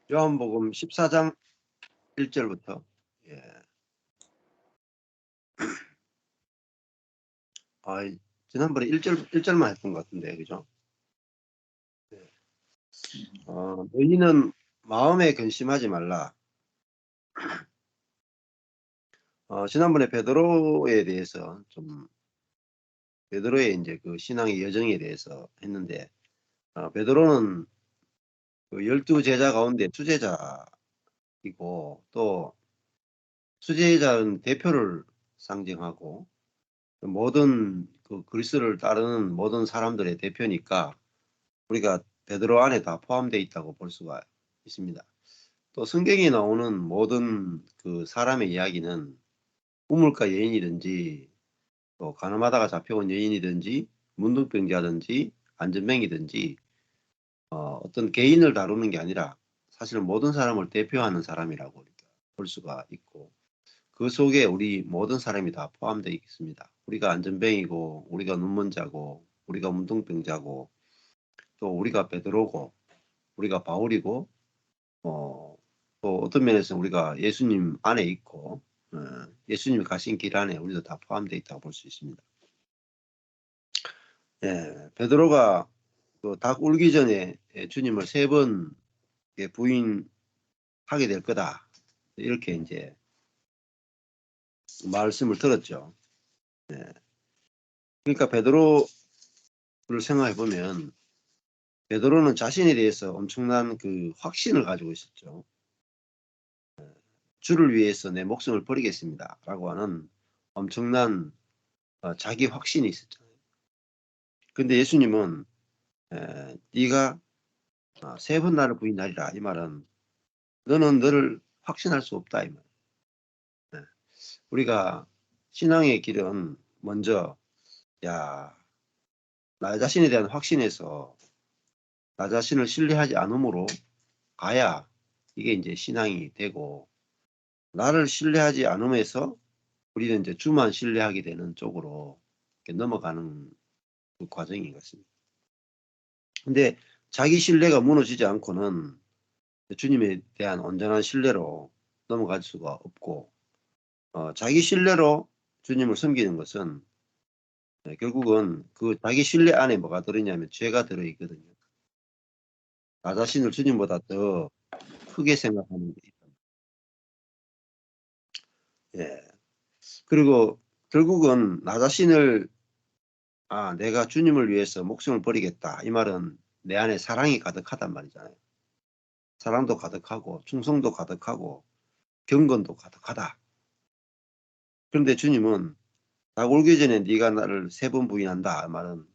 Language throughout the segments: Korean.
요한복음 14장 1절부터. 예. 아, 지난번에 1절만 했던 것 같은데, 그죠? 네. 너희는 마음에 근심하지 말라. 지난번에 베드로에 대해서 베드로의 이제 그 신앙의 여정에 대해서 했는데, 베드로는 그 12제자 가운데 수제자이고, 또 수제자는 대표를 상징하고, 모든 그 그리스도를 따르는 모든 사람들의 대표니까, 우리가 베드로 안에 다 포함되어 있다고 볼 수가 있습니다. 또 성경에 나오는 모든 그 사람의 이야기는 우물가 여인이든지 또 가늠하다가 잡혀온 여인이든지 문둥병자든지 안전뱅이든지 어떤 개인을 다루는 게 아니라 사실 모든 사람을 대표하는 사람이라고 볼 수가 있고, 그 속에 우리 모든 사람이 다 포함되어 있습니다. 우리가 안전뱅이고, 우리가 눈먼자고, 우리가 문둥병자고, 또 우리가 베드로고, 우리가 바울이고, 또 어떤 면에서 우리가 예수님 안에 있고, 예수님이 가신 길 안에 우리도 다 포함되어 있다고 볼 수 있습니다. 예, 베드로가 그 닭 울기 전에 주님을 3번 부인하게 될 거다, 이렇게 이제 말씀을 들었죠. 예. 그러니까 베드로를 생각해 보면, 베드로는 자신에 대해서 엄청난 그 확신을 가지고 있었죠. 주를 위해서 내 목숨을 버리겠습니다 라고 하는 엄청난 자기 확신이 있었잖아요. 근데 예수님은 네가 3번 나를 부인하리라, 이 말은 너는 너를 확신할 수 없다, 이 말. 예. 우리가 신앙의 길은 먼저 야, 나 자신에 대한 확신에서 나 자신을 신뢰하지 않음으로 가야 이게 이제 신앙이 되고, 나를 신뢰하지 않음에서 우리는 이제 주만 신뢰하게 되는 쪽으로 이렇게 넘어가는 그 과정인 것 같습니다. 근데 자기 신뢰가 무너지지 않고는 주님에 대한 온전한 신뢰로 넘어갈 수가 없고, 자기 신뢰로 주님을 섬기는 것은 결국은 그 자기 신뢰 안에 뭐가 들어있냐면 죄가 들어있거든요. 나 자신을 주님보다 더 크게 생각하는 게 있다. 예. 그리고 결국은 나 자신을 내가 주님을 위해서 목숨을 버리겠다, 이 말은 내 안에 사랑이 가득하단 말이잖아요. 사랑도 가득하고 충성도 가득하고 경건도 가득하다. 그런데 주님은 닭 울기 전에 네가 나를 3번 부인한다 말은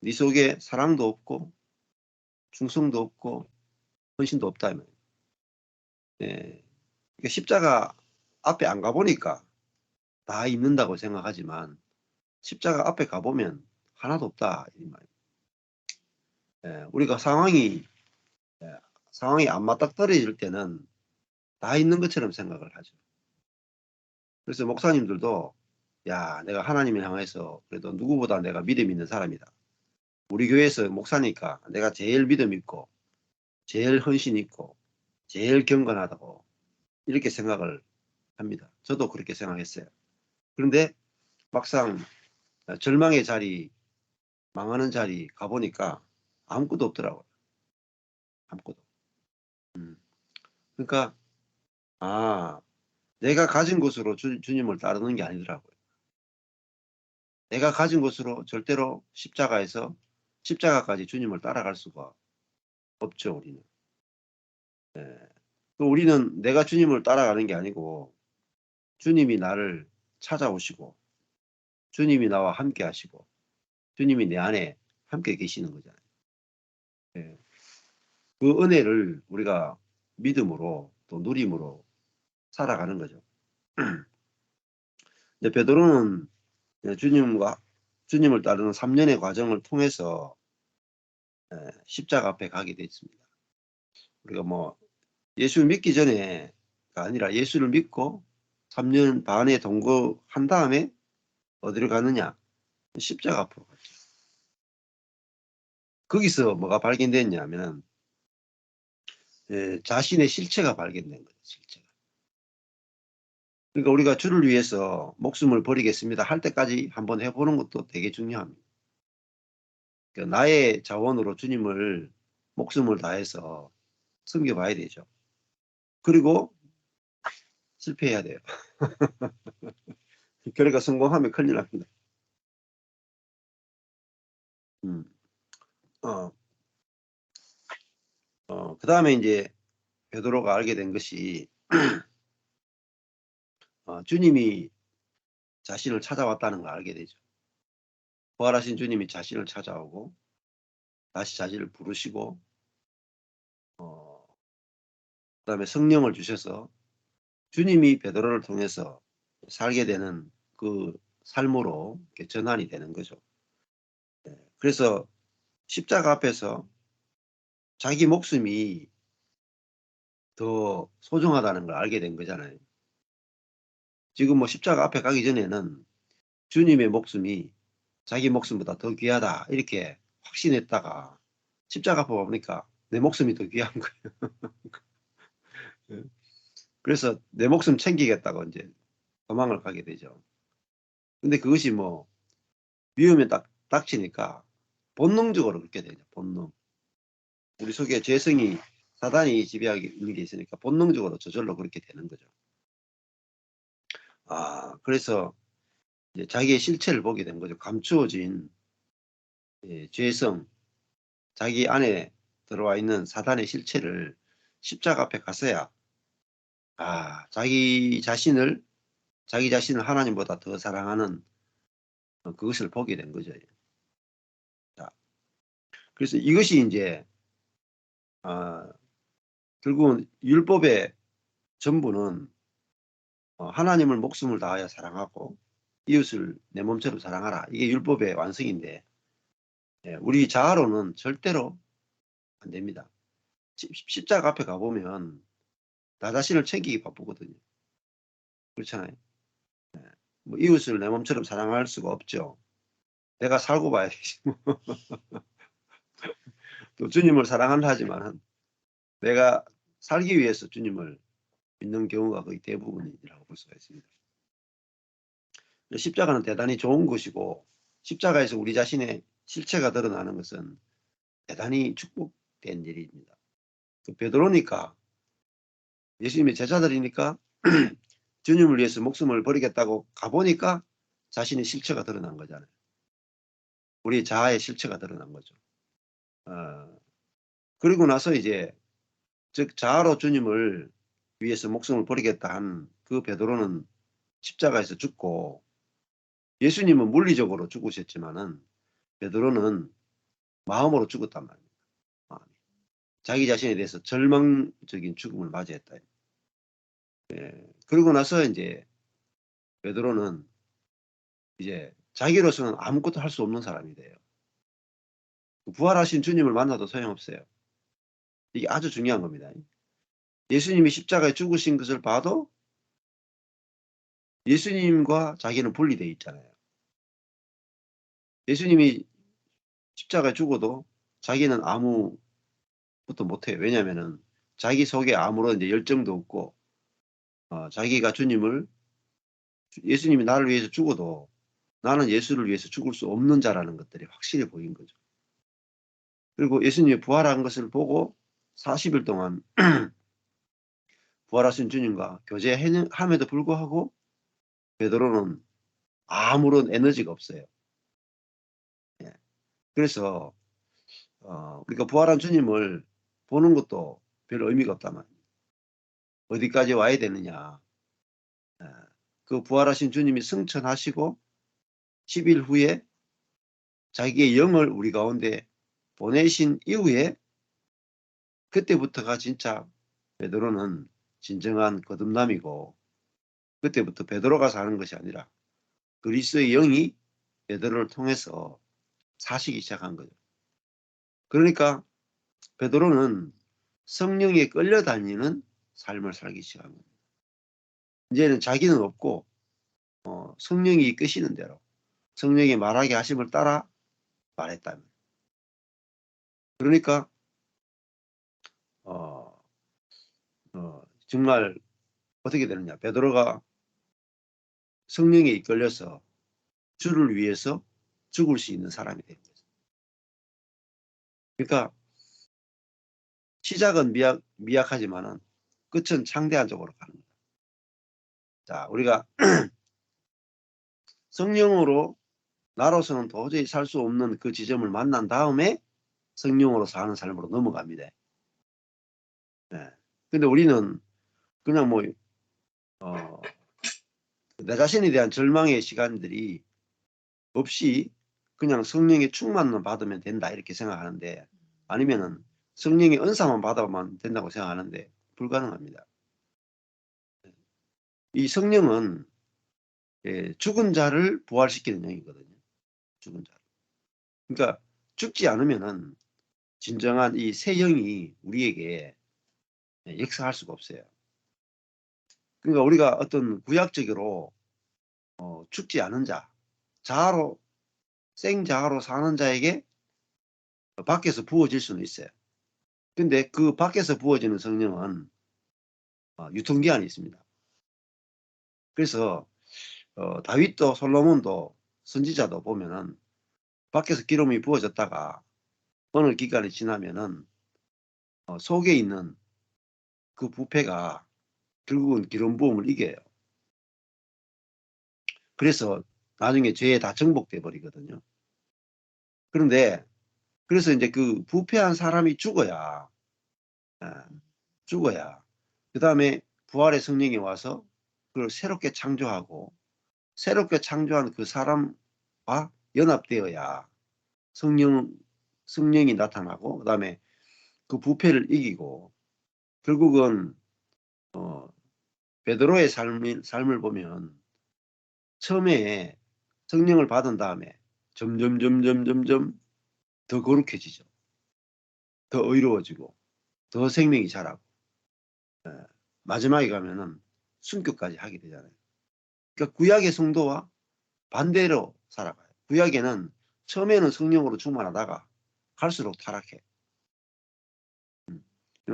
네 속에 사랑도 없고 충성도 없고 헌신도 없다, 이 말이에요. 예. 그러니까 십자가 앞에 안 가보니까 다 있는다고 생각하지만, 십자가 앞에 가보면 하나도 없다, 이 말이에요. 예. 우리가 예, 상황이 안 맞닥뜨려질 때는 다 있는 것처럼 생각을 하죠. 그래서 목사님들도 야, 내가 하나님을 향해서 그래도 누구보다 내가 믿음 있는 사람이다, 우리 교회에서 목사니까 내가 제일 믿음 있고 제일 헌신 있고 제일 경건하다고 이렇게 생각을 합니다. 저도 그렇게 생각했어요. 그런데 막상 절망의 자리, 망하는 자리 가보니까 아무것도 없더라고요. 아무것도. 음. 그러니까 내가 가진 것으로 주님을 따르는 게 아니더라고요. 내가 가진 것으로 절대로 십자가까지 주님을 따라갈 수가 없죠, 우리는. 예. 또 우리는 내가 주님을 따라가는 게 아니고 주님이 나를 찾아오시고 주님이 나와 함께 하시고 주님이 내 안에 함께 계시는 거잖아요. 예. 그 은혜를 우리가 믿음으로 또 누림으로 살아가는 거죠. 근데 베드로는 주님을 따르는 3년의 과정을 통해서 십자가 앞에 가게 됐습니다. 우리가 뭐 예수 믿기 전에가 아니라 예수를 믿고 3년 반의 동거한 다음에 어디로 가느냐? 십자가 앞으로 갔죠. 거기서 뭐가 발견됐냐면 자신의 실체가 발견된 거죠. 실체가. 그러니까 우리가 주를 위해서 목숨을 버리겠습니다 할 때까지 한번 해보는 것도 되게 중요합니다. 그러니까 나의 자원으로 주님을 목숨을 다해서 섬겨봐야 되죠. 그리고 실패해야 돼요. 그러니까 성공하면 큰일 납니다. 음. 그 다음에 이제 베드로가 알게 된 것이 주님이 자신을 찾아왔다는 걸 알게 되죠. 부활하신 주님이 자신을 찾아오고 다시 자신을 부르시고 그다음에 성령을 주셔서 주님이 베드로를 통해서 살게 되는 그 삶으로 전환이 되는 거죠. 그래서 십자가 앞에서 자기 목숨이 더 소중하다는 걸 알게 된 거잖아요. 지금 뭐 십자가 앞에 가기 전에는 주님의 목숨이 자기 목숨보다 더 귀하다 이렇게 확신했다가 십자가 앞에 보니까 내 목숨이 더 귀한 거예요. 그래서 내 목숨 챙기겠다고 이제 도망을 가게 되죠. 근데 그것이 뭐 위험에 딱 닥치니까 본능적으로 그렇게 되죠. 본능. 우리 속에 죄성이 사단이 지배하고 있는 게 있으니까 본능적으로 저절로 그렇게 되는 거죠. 그래서 이제 자기의 실체를 보게 된 거죠. 감추어진 죄성, 자기 안에 들어와 있는 사단의 실체를 십자가 앞에 갔어야 자기 자신을 하나님보다 더 사랑하는 그것을 보게 된 거죠. 자, 그래서 이것이 이제 결국은 율법의 전부는 하나님을 목숨을 다하여 사랑하고 이웃을 내 몸처럼 사랑하라. 이게 율법의 완성인데 우리 자아로는 절대로 안 됩니다. 십자가 앞에 가보면 나 자신을 챙기기 바쁘거든요. 그렇잖아요. 뭐 이웃을 내 몸처럼 사랑할 수가 없죠. 내가 살고 봐야지. 또 주님을 사랑한다 하지만 내가 살기 위해서 주님을 믿는 경우가 거의 대부분이라고 볼 수가 있습니다. 십자가는 대단히 좋은 것이고 십자가에서 우리 자신의 실체가 드러나는 것은 대단히 축복된 일입니다. 베드로니까 예수님의 제자들이니까 주님을 위해서 목숨을 버리겠다고 가보니까 자신의 실체가 드러난 거잖아요. 우리 자아의 실체가 드러난 거죠. 그리고 나서 이제 즉 자아로 주님을 위해서 목숨을 버리겠다 한 그 베드로는 십자가에서 죽고 예수님은 물리적으로 죽으셨지만은 베드로는 마음으로 죽었단 말입니다. 자기 자신에 대해서 절망적인 죽음을 맞이했다. 그러고 나서 이제 베드로는 이제 자기로서는 아무것도 할 수 없는 사람이 돼요. 부활하신 주님을 만나도 소용없어요. 이게 아주 중요한 겁니다. 예수님이 십자가에 죽으신 것을 봐도 예수님과 자기는 분리되어 있잖아요. 예수님이 십자가에 죽어도 자기는 아무것도 못해요. 왜냐하면은 자기 속에 아무런 이제 열정도 없고 자기가 예수님이 나를 위해서 죽어도 나는 예수를 위해서 죽을 수 없는 자라는 것들이 확실히 보인 거죠. 그리고 예수님이 부활한 것을 보고 40일 동안 부활하신 주님과 교제함에도 불구하고 베드로는 아무런 에너지가 없어요. 그래서 우리가 부활한 주님을 보는 것도 별 의미가 없다만 어디까지 와야 되느냐. 그 부활하신 주님이 승천하시고 10일 후에 자기의 영을 우리 가운데 보내신 이후에 그때부터가 진짜 베드로는 진정한 거듭남이고 그때부터 베드로가 사는 것이 아니라 그리스도의 영이 베드로를 통해서 사시기 시작한 거죠. 그러니까 베드로는 성령에 끌려다니는 삶을 살기 시작한 겁니다. 이제는 자기는 없고 성령이 이끄시는 대로 성령이 말하게 하심을 따라 말했다면 그러니까 정말 어떻게 되느냐. 베드로가 성령에 이끌려서 주를 위해서 죽을 수 있는 사람이 되는 거죠. 그러니까 시작은 미약하지만은 끝은 창대한 쪽으로 가는 거예요. 자, 우리가 성령으로 나로서는 도저히 살 수 없는 그 지점을 만난 다음에 성령으로 사는 삶으로 넘어갑니다. 네. 근데 우리는 그냥 뭐, 내 자신에 대한 절망의 시간들이 없이 그냥 성령의 충만만 받으면 된다 이렇게 생각하는데, 아니면은 성령의 은사만 받아만 된다고 생각하는데 불가능합니다. 이 성령은 죽은 자를 부활시키는 영이거든요. 죽은 자를. 그러니까 죽지 않으면은 진정한 이 새 영이 우리에게 역사할 수가 없어요. 그러니까 우리가 어떤 구약적으로 죽지 않은 자, 자아로 생자아로 사는 자에게 밖에서 부어질 수는 있어요. 근데 그 밖에서 부어지는 성령은 유통기한이 있습니다. 그래서 다윗도 솔로몬도 선지자도 보면은 밖에서 기름이 부어졌다가 어느 기간이 지나면은 속에 있는 그 부패가 결국은 기름 부음을 이겨요. 그래서 나중에 죄에 다 정복돼 버리거든요. 그런데 그래서 이제 그 부패한 사람이 죽어야 그 다음에 부활의 성령이 와서 그걸 새롭게 창조하고 새롭게 창조한 그 사람과 연합되어야 성령이 나타나고 그 다음에 그 부패를 이기고 결국은 베드로의 삶을 보면 처음에 성령을 받은 다음에 점점 더 거룩해지죠. 더 의로워지고 더 생명이 자라고 마지막에 가면은 순교까지 하게 되잖아요. 그러니까 구약의 성도와 반대로 살아가요. 구약에는 처음에는 성령으로 충만하다가 갈수록 타락해.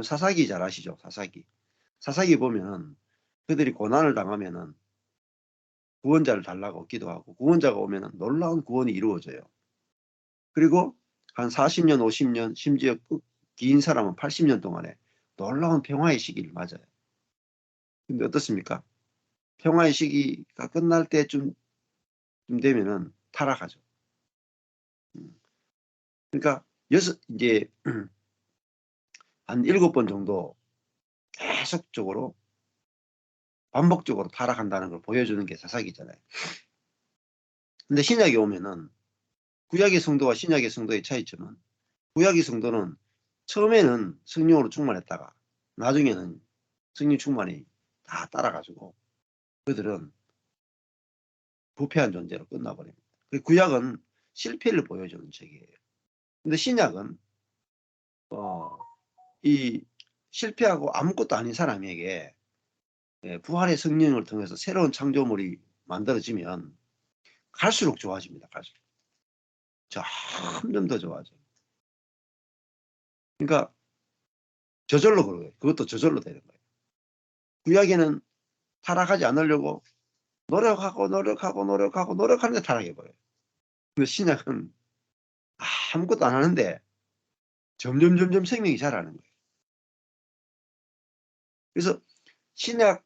사사기 잘 아시죠? 사사기 보면은 그들이 고난을 당하면은 구원자를 달라고 기도하고 구원자가 오면은 놀라운 구원이 이루어져요. 그리고 한 40년, 50년, 심지어 긴 사람은 80년 동안에 놀라운 평화의 시기를 맞아요. 근데 어떻습니까? 평화의 시기가 끝날 때쯤 되면은 타락하죠. 그러니까 이제 한 7번 정도 계속적으로 반복적으로 타락한다는 걸 보여주는 게 사사기잖아요. 근데 신약에 오면은 구약의 성도와 신약의 성도의 차이점은 구약의 성도는 처음에는 성령으로 충만했다가 나중에는 성령 충만이 다 따라가지고 그들은 부패한 존재로 끝나버립니다. 구약은 실패를 보여주는 책이에요. 근데 신약은 이 실패하고 아무것도 아닌 사람에게 부활의 성령을 통해서 새로운 창조물이 만들어지면 갈수록 좋아집니다. 갈수록. 점점 더 좋아져요. 그러니까 저절로 그래요. 그것도 저절로 되는 거예요. 구약에는 타락하지 않으려고 노력하는데 타락해버려요. 근데 신약은 아무것도 안 하는데 점점 생명이 자라는 거예요. 그래서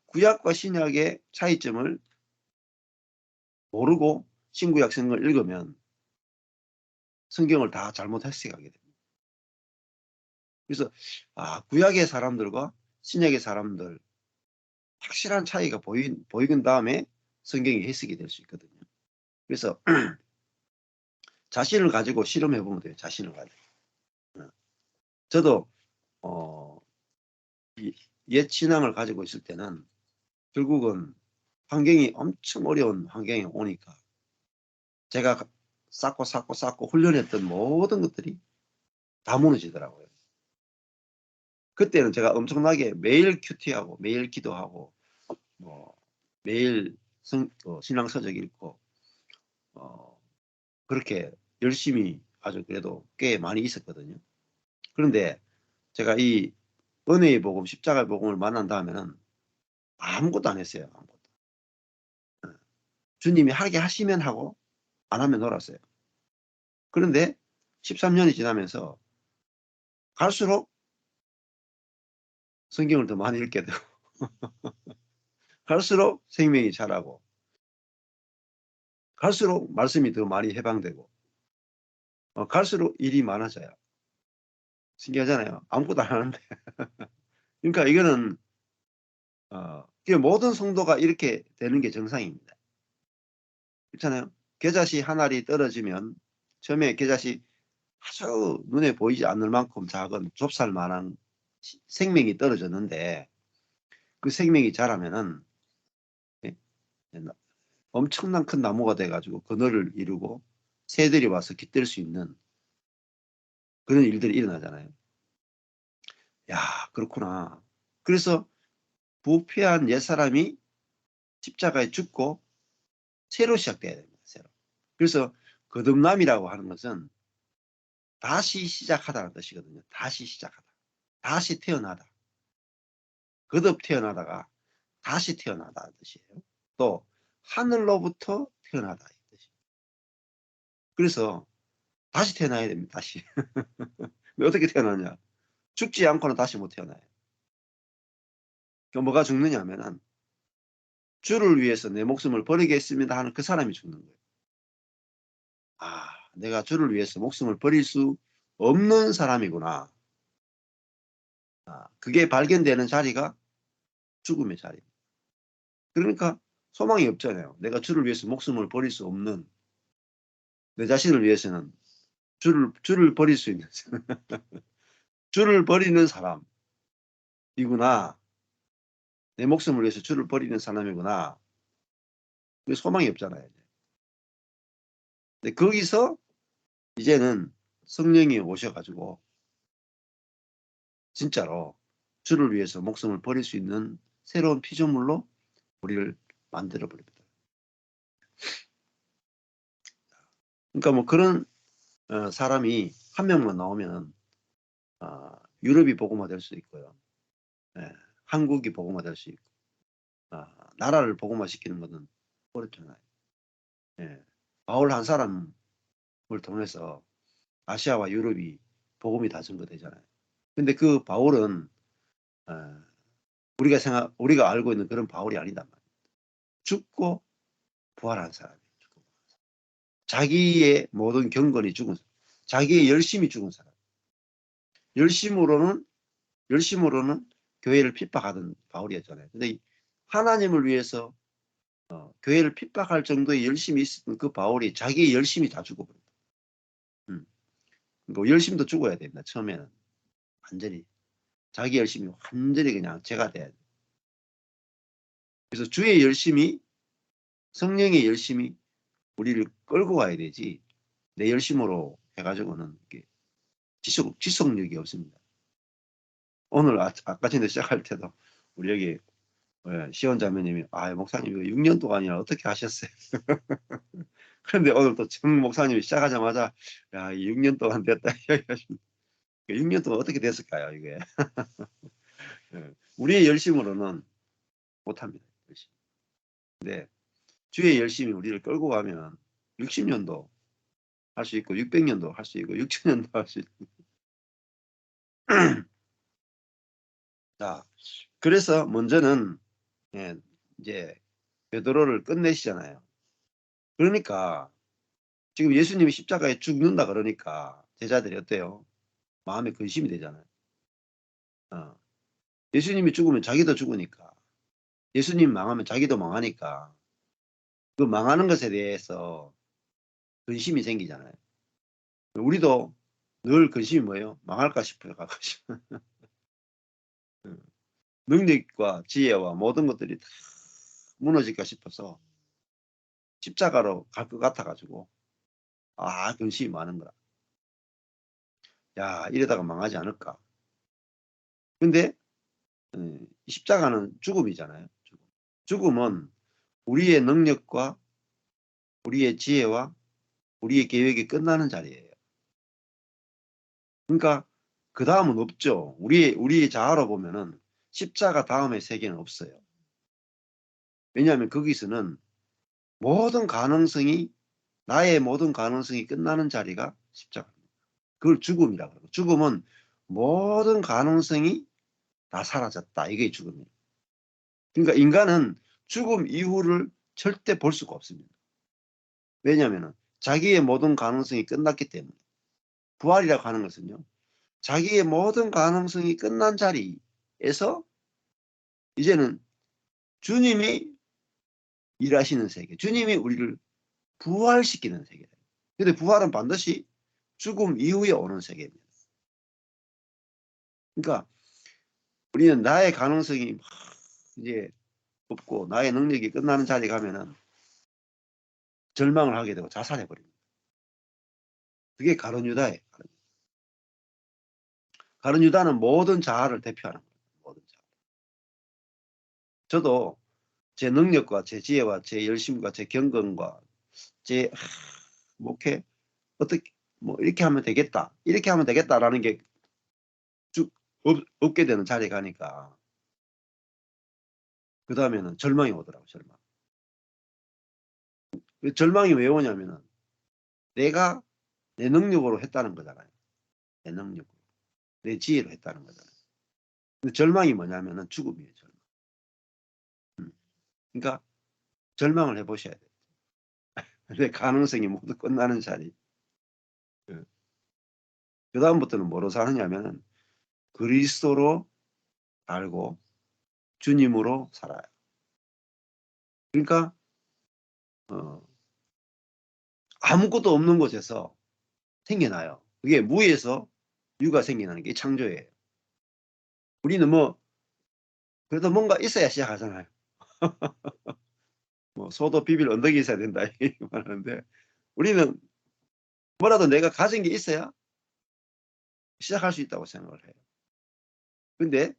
구약과 신약의 차이점을 모르고 신구약 성경을 읽으면 성경을 다 잘못 해석하게 됩니다. 그래서 구약의 사람들과 신약의 사람들 확실한 차이가 보이는 다음에 성경이 해석이 될 수 있거든요. 그래서 자신을 가지고 실험해 보면 돼요. 자신을 가지고. 저도 옛 신앙을 가지고 있을 때는 결국은 환경이 엄청 어려운 환경에 오니까 제가 쌓고 훈련했던 모든 것들이 다 무너지더라고요. 그때는 제가 엄청나게 매일 큐티하고 매일 기도하고 매일 신앙 서적 읽고 그렇게 열심히 아주 그래도 꽤 많이 있었거든요. 그런데 제가 이 은혜의 복음, 십자가의 복음을 만난 다음에는 아무것도 안 했어요. 아무것도. 주님이 하게 하시면 하고 안 하면 놀았어요. 그런데 13년이 지나면서 갈수록 성경을 더 많이 읽게 되고 갈수록 생명이 자라고 갈수록 말씀이 더 많이 해방되고 갈수록 일이 많아져요. 신기하잖아요. 아무것도 안 하는데. 그러니까 이거는 모든 성도가 이렇게 되는 게 정상입니다. 그렇잖아요. 겨자씨 한 알이 떨어지면 처음에 겨자씨 아주 눈에 보이지 않을 만큼 작은 좁쌀만한 생명이 떨어졌는데 그 생명이 자라면은 예, 엄청난 큰 나무가 돼가지고 그늘을 이루고 새들이 와서 깃들 수 있는 그런 일들이 일어나잖아요. 야, 그렇구나. 그래서 부패한 옛사람이 십자가에 죽고 새로 시작돼야 됩니다. 새로. 그래서 거듭남이라고 하는 것은 다시 시작하다는 뜻이거든요. 다시 시작하다. 다시 태어나다. 거듭 태어나다가 다시 태어나다는 뜻이에요. 또 하늘로부터 태어나다 이 뜻이에요. 그래서 다시 태어나야 됩니다. 다시. 어떻게 태어나냐? 죽지 않고는 다시 못 태어나요. 뭐가 죽느냐 하면은 주를 위해서 내 목숨을 버리겠습니다 하는 그 사람이 죽는 거예요. 아, 내가 주를 위해서 목숨을 버릴 수 없는 사람이구나. 그게 발견되는 자리가 죽음의 자리입니다. 그러니까 소망이 없잖아요. 내가 주를 위해서 목숨을 버릴 수 없는 내 자신을 위해서는 주를 버릴 수 있는 주를 버리는 사람이구나. 내 목숨을 위해서 주를 버리는 사람이구나. 소망이 없잖아요. 근데 거기서 이제는 성령이 오셔가지고 진짜로 주를 위해서 목숨을 버릴 수 있는 새로운 피조물로 우리를 만들어 버립니다. 그러니까 뭐 그런 사람이 한 명만 나오면 유럽이 복음화 될 수 있고요. 한국이 복음화 될 수 있고 나라를 복음화 시키는 것은 어렵잖아요. 바울 한 사람을 통해서 아시아와 유럽이 복음이 다 전거되잖아요. 근데 그 바울은 우리가 알고 있는 그런 바울이 아니단 말이에요. 죽고 부활한 사람이에요. 자기의 모든 경건이 죽은 사람, 자기의 열심이 죽은 사람. 열심으로는 교회를 핍박하던 바울이었잖아요. 근데 하나님을 위해서 교회를 핍박할 정도의 열심이 있었던 그 바울이 자기의 열심이 다 죽어버렸다. 그러니까 열심도 죽어야 됩니다. 처음에는 완전히 자기 열심이 완전히 그냥 죄가 돼야 돼요. 그래서 주의 열심이 성령의 열심이 우리를 끌고 가야 되지 내 열심으로 해가지고는 지속력이 없습니다. 오늘 아까 전에 시작할 때도 우리 여기 시원 자매님이 목사님 이거 6년 동안이나 어떻게 하셨어요? 그런데 오늘 또 정 목사님이 시작하자마자 야 6년 동안 됐다. 6년 동안 어떻게 됐을까요 이게? 우리의 열심으로는 못합니다. 근데 주의 열심이 우리를 끌고 가면 60년도 할 수 있고 600년도 할 수 있고 6000년도 할 수 있고 자 그래서 먼저는 이제 베드로를 끝내시잖아요. 그러니까 지금 예수님이 십자가에 죽는다 그러니까 제자들이 어때요? 마음에 근심이 되잖아요. 예수님이 죽으면 자기도 죽으니까 예수님 망하면 자기도 망하니까 그 망하는 것에 대해서 근심이 생기잖아요. 우리도 늘 근심이 뭐예요? 망할까 싶어요. 가끔씩. 능력과 지혜와 모든 것들이 다 무너질까 싶어서 십자가로 갈 것 같아가지고 근심이 많은 거라. 야 이러다가 망하지 않을까. 근데 십자가는 죽음이잖아요. 죽음은 우리의 능력과 우리의 지혜와 우리의 계획이 끝나는 자리예요. 그러니까 그 다음은 없죠. 우리 자아로 보면은 십자가 다음의 세계는 없어요. 왜냐하면 거기서는 모든 가능성이, 나의 모든 가능성이 끝나는 자리가 십자가입니다. 그걸 죽음이라고 하고, 죽음은 모든 가능성이 다 사라졌다. 이게 죽음이에요. 그러니까 인간은 죽음 이후를 절대 볼 수가 없습니다. 왜냐하면 자기의 모든 가능성이 끝났기 때문에. 부활이라고 하는 것은요, 자기의 모든 가능성이 끝난 자리에서 이제는 주님이 일하시는 세계, 주님이 우리를 부활시키는 세계다. 근데 부활은 반드시 죽음 이후에 오는 세계입니다. 그러니까 우리는 나의 가능성이 막 이제 없고 나의 능력이 끝나는 자리에 가면은 절망을 하게 되고 자살해 버립니다. 그게 가룟 유다예요. 가룟 유다는 모든 자아를 대표하는 거예요. 모든 자아. 저도 제 능력과 제 지혜와 제 열심과 제 경건과 제 목회 어떻게 뭐 이렇게 하면 되겠다, 이렇게 하면 되겠다라는 게 쭉 없게 되는 자리에 가니까 그 다음에는 절망이 오더라고. 절망. 절망이 왜 오냐면은 내가 내 능력으로 했다는 거잖아요. 내 능력으로, 내 지혜로 했다는 거잖아요. 근데 절망이 뭐냐면은 죽음이에요. 절망. 그러니까 절망을 해보셔야 돼요. 내 가능성이 모두 끝나는 자리. 그 다음부터는 뭐로 사느냐면은 그리스도로 알고 주님으로 살아요. 그러니까 아무것도 없는 곳에서 생겨나요. 그게 무에서 유가 생겨나는 게 창조예요. 우리는 뭐 그래도 뭔가 있어야 시작하잖아요. 뭐 소도 비빌 언덕이 있어야 된다 이렇게 말하는데 우리는 뭐라도 내가 가진 게 있어야 시작할 수 있다고 생각을 해요. 근데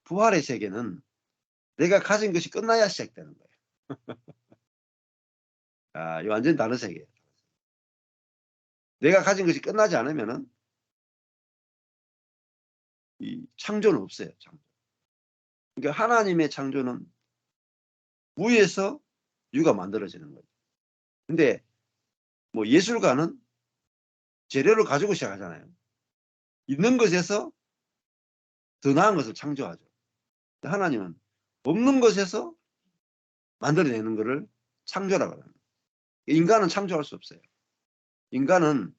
부활의 세계는 내가 가진 것이 끝나야 시작되는 거예요. 아, 이 완전 다른 세계예요. 내가 가진 것이 끝나지 않으면은 이 창조는 없어요. 창조. 그러니까 하나님의 창조는 무에서 유가 만들어지는 거예요. 근데 뭐 예술가는 재료를 가지고 시작하잖아요. 있는 것에서 더 나은 것을 창조하죠. 하나님은 없는 것에서 만들어내는 것을 창조라고 합니다. 인간은 창조할 수 없어요. 인간은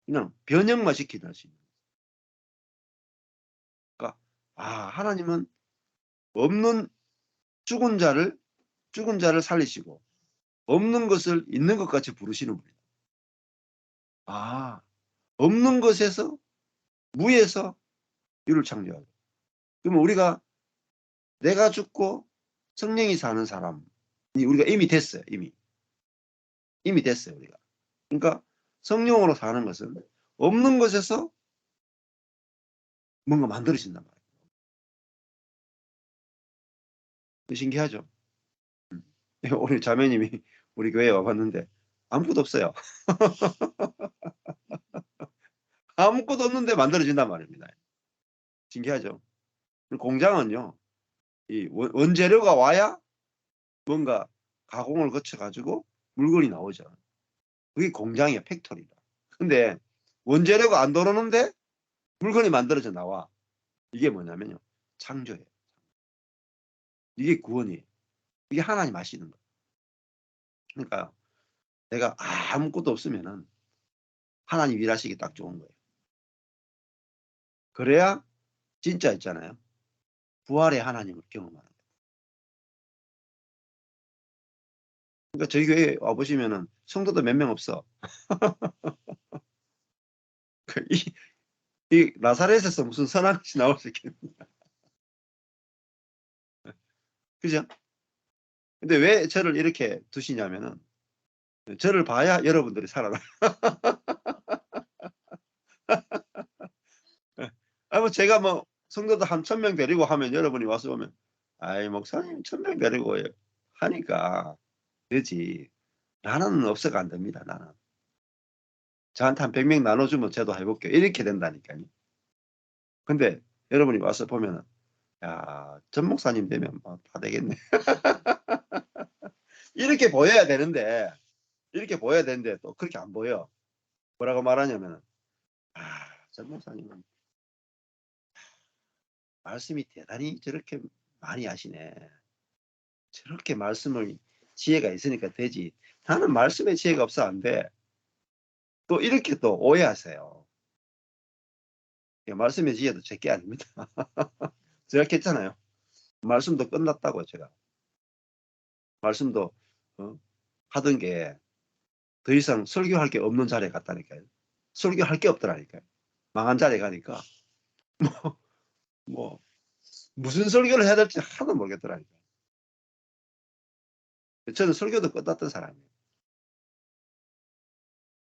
그냥 변형만 시키는 수 있는. 그러니까 하나님은 없는 죽은 자를 살리시고 없는 것을 있는 것 같이 부르시는 분이다. 없는 것에서 무에서 유를 창조하죠. 그러면 우리가 내가 죽고 성령이 사는 사람이 우리가 이미 됐어요. 이미 됐어요. 우리가. 그러니까 성령으로 사는 것은 없는 것에서 뭔가 만들어진단 말이에요. 신기하죠? 오늘 자매님이 우리 교회에 와봤는데 아무것도 없어요. 아무것도 없는데 만들어진단 말입니다. 신기하죠? 공장은요, 이 원재료가 와야 뭔가 가공을 거쳐가지고 물건이 나오죠. 그게 공장이야, 팩토리다. 근데 원재료가 안 들어오는데 물건이 만들어져 나와. 이게 뭐냐면요, 창조예요. 이게 구원이에요. 이게 하나님 하시는 거예요. 그러니까 내가 아무것도 없으면은 하나님 일하시기 딱 좋은 거예요. 그래야 진짜 있잖아요. 부활의 하나님을 경험하는 거예요. 그러니까 저희 교회 와보시면은 성도도 몇 명 없어. 이 나사렛에서 무슨 선한 것이 나올 수 있겠느냐. 그죠? 근데 왜 저를 이렇게 두시냐면은 저를 봐야 여러분들이 살아나. 뭐 제가 뭐 성도도 한 1,000명 데리고 하면 여러분이 와서 보면 아이 목사님 1,000명 데리고 하니까 되지. 나는 없어가 안 됩니다. 나는. 저한테 한 100명 나눠주면 저도 해볼게요. 이렇게 된다니까요. 근데 여러분이 와서 보면은 야, 전 목사님 되면 뭐 다 되겠네. 이렇게 보여야 되는데 또 그렇게 안 보여. 뭐라고 말하냐면은 전 목사님은 말씀이 대단히 저렇게 많이 하시네. 저렇게 말씀을 지혜가 있으니까 되지. 나는 말씀에 지혜가 없어 안 돼. 또 이렇게 또 오해하세요. 말씀의 지혜도 제게 아닙니다. 제가 했잖아요. 말씀도 끝났다고 제가. 말씀도 하던 게 더 이상 설교할 게 없는 자리에 갔다니까요. 설교할 게 없더라니까요. 망한 자리에 가니까 뭐 무슨 설교를 해야 될지 하나도 모르겠더라니까요. 저는 설교도 끝났던 사람이에요.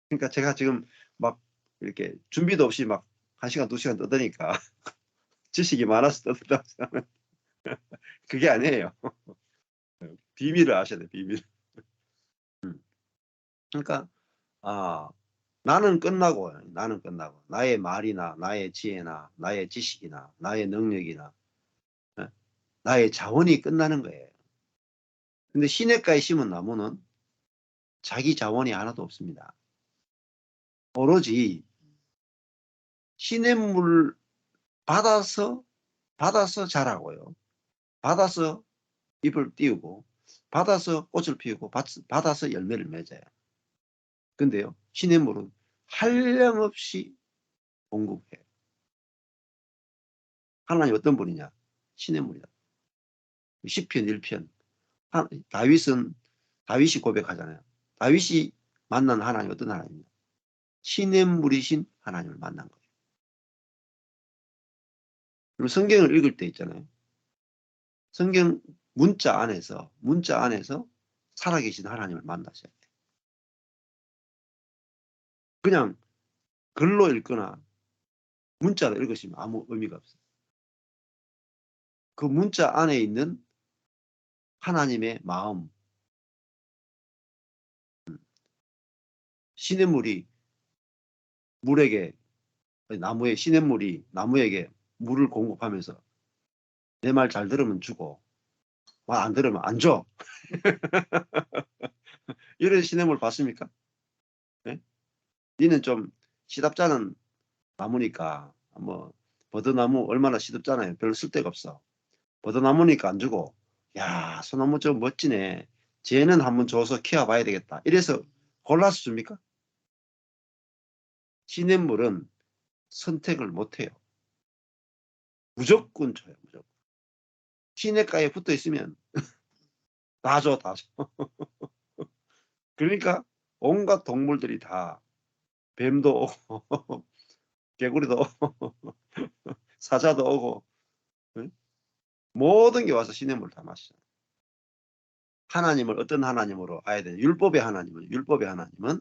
그러니까 제가 지금 막 이렇게 준비도 없이 막 1시간, 2시간 떠드니까 지식이 많아서 떠든다고 생각하면 그게 아니에요. 비밀을 아셔야 돼요. 비밀. 그러니까 나는 끝나고 나의 말이나 나의 지혜나 나의 지식이나 나의 능력이나 나의 자원이 끝나는 거예요. 근데 시냇가에 심은 나무는 자기 자원이 하나도 없습니다. 오로지 시냇물 받아서 자라고요. 받아서 잎을 띄우고 받아서 꽃을 피우고 받아서 열매를 맺어요. 근데요, 시냇물은 한량없이 공급해요. 하나님 어떤 분이냐? 시냇물이다. 시편 1편. 다윗이 고백하잖아요. 다윗이 만난 하나님 어떤 하나님이냐? 시냇물이신 하나님을 만난 거예요. 그리고 성경을 읽을 때 있잖아요. 성경 문자 안에서 살아계신 하나님을 만나셔야 돼요. 그냥 글로 읽거나 문자로 읽으시면 아무 의미가 없어요. 그 문자 안에 있는 하나님의 마음, 시냇물이 시냇물이 나무에게 물을 공급하면서 내 말 잘 들으면 주고 말 안 들으면 안 줘. 이런 시냇물 봤습니까? 네? 니는 좀 시답잖은 나무니까 뭐 버드나무 얼마나 시덥잖아요. 별로 쓸데가 없어. 버드나무니까 안 주고 야 소나무 좀 멋지네. 쟤는 한번 줘서 키워봐야 되겠다. 이래서 골라서 줍니까? 시냇물은 선택을 못해요. 무조건 줘요. 무조건. 시냇가에 붙어 있으면 다 줘. 그러니까 온갖 동물들이 다 뱀도 오고 개구리도 오고 사자도 오고 응? 모든 게 와서 시냇물을 다 마시잖아요. 하나님을 어떤 하나님으로 아야 돼요? 율법의 하나님은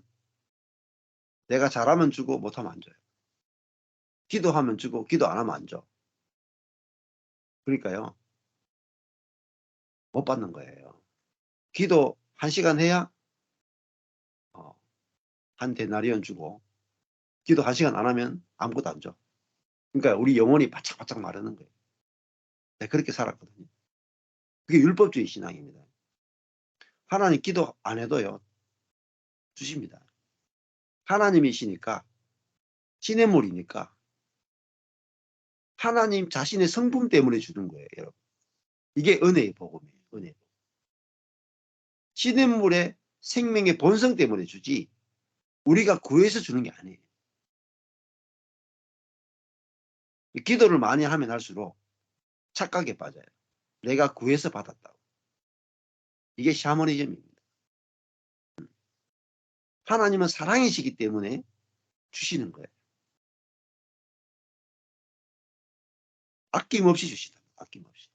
내가 잘하면 주고 못하면 안 줘요. 기도하면 주고 기도 안 하면 안 줘. 그러니까요. 못 받는 거예요. 기도 1시간 해야 한 데나리온 주고 기도 1시간 안 하면 아무것도 안 줘. 그러니까 우리 영혼이 바짝바짝 마르는 거예요. 내가 그렇게 살았거든요. 그게 율법주의 신앙입니다. 하나님 기도 안 해도요. 주십니다. 하나님이시니까 시냇물이니까 하나님 자신의 성품 때문에 주는 거예요. 여러분. 이게 은혜의 복음이에요. 은혜의 복음. 시냇물의 생명의 본성 때문에 주지 우리가 구해서 주는 게 아니에요. 기도를 많이 하면 할수록 착각에 빠져요. 내가 구해서 받았다고. 이게 샤머니즘입니다. 하나님은 사랑이시기 때문에 주시는 거예요. 아낌없이 주시다. 아낌없이.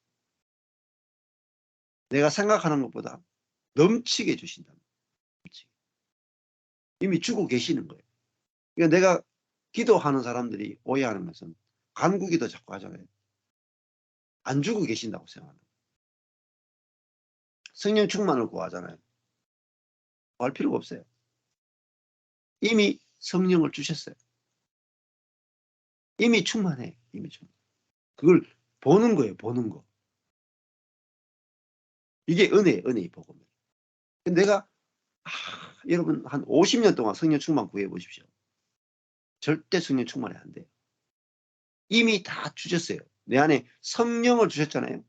내가 생각하는 것보다 넘치게 주신다. 넘치게. 이미 주고 계시는 거예요. 그러니까 내가 기도하는 사람들이 오해하는 것은 간구기도 자꾸 하잖아요. 안 주고 계신다고 생각하는 거예요. 성령 충만을 구하잖아요. 구할 필요가 없어요. 이미 성령을 주셨어요. 이미 충만해. 이미 충만. 그걸 보는 거예요. 보는 거. 이게 은혜의 복음이에요. 내가 여러분 한 50년 동안 성령 충만 구해 보십시오. 절대 성령 충만이 안 돼요. 이미 다 주셨어요. 내 안에 성령을 주셨잖아요.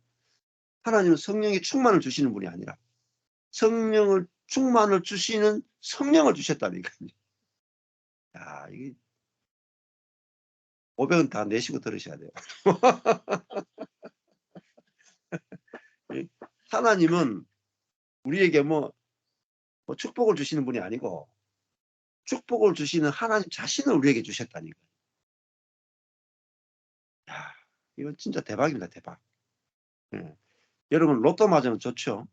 하나님은 성령의 충만을 주시는 분이 아니라 성령을 충만을 주시는 성령을 주셨다니까요. 야, 이게 500원 다 내시고 들으셔야 돼요. 하나님은 우리에게 뭐 축복을 주시는 분이 아니고 축복을 주시는 하나님 자신을 우리에게 주셨다니까요. 야, 이건 진짜 대박입니다. 대박. 예. 여러분 로또 맞으면 좋죠?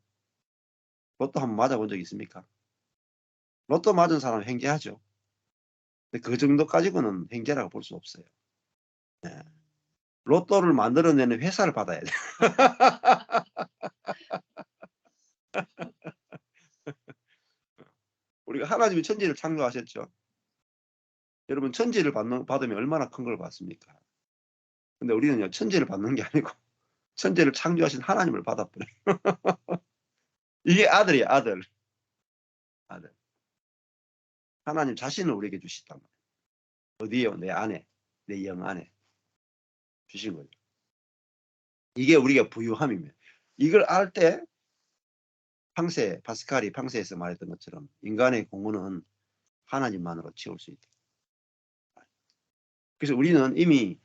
로또 한번 맞아본 적 있습니까? 로또 맞은 사람은 행제하죠. 근데 그 정도 가지고는 행제라고 볼 수 없어요. 예. 로또를 만들어내는 회사를 받아야 돼요. 우리가 하나님이 천지를 창조하셨죠. 여러분 천지를 받으면 얼마나 큰 걸 받습니까? 근데 우리는요 천지를 받는 게 아니고 천지를 창조하신 하나님을 받아버려요. 이게 아들이에요. 아들. 하나님 자신을 우리에게 주시단 말이에요. 어디에요? 내 안에. 내 영 안에 주신 거죠. 이게 우리가 부유함입니다. 이걸 알 때 파스칼이 팡세에서 말했던 것처럼 인간의 공헌은 하나님만으로 채울 수 있다. 그래서 우리는 이미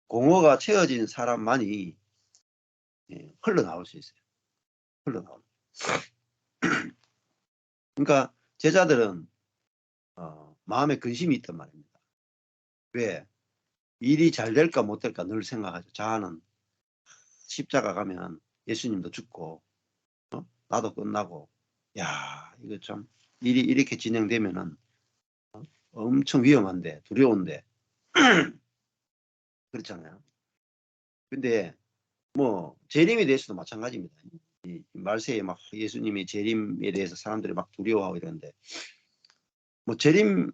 공허가 채워진 사람만이 흘러나올 수 있어요. 흘러나올. 그러니까 제자들은 마음에 근심이 있단 말입니다. 왜? 일이 잘 될까 못 될까 늘 생각하죠. 자아는 십자가 가면 예수님도 죽고 나도 끝나고 야 이거 참 일이 이렇게 진행되면은 엄청 위험한데 두려운데 그렇잖아요. 근데 뭐 재림에 대해서도 마찬가지입니다. 이 말세에 막 예수님이 재림에 대해서 사람들이 막 두려워하고 이러는데 뭐 재림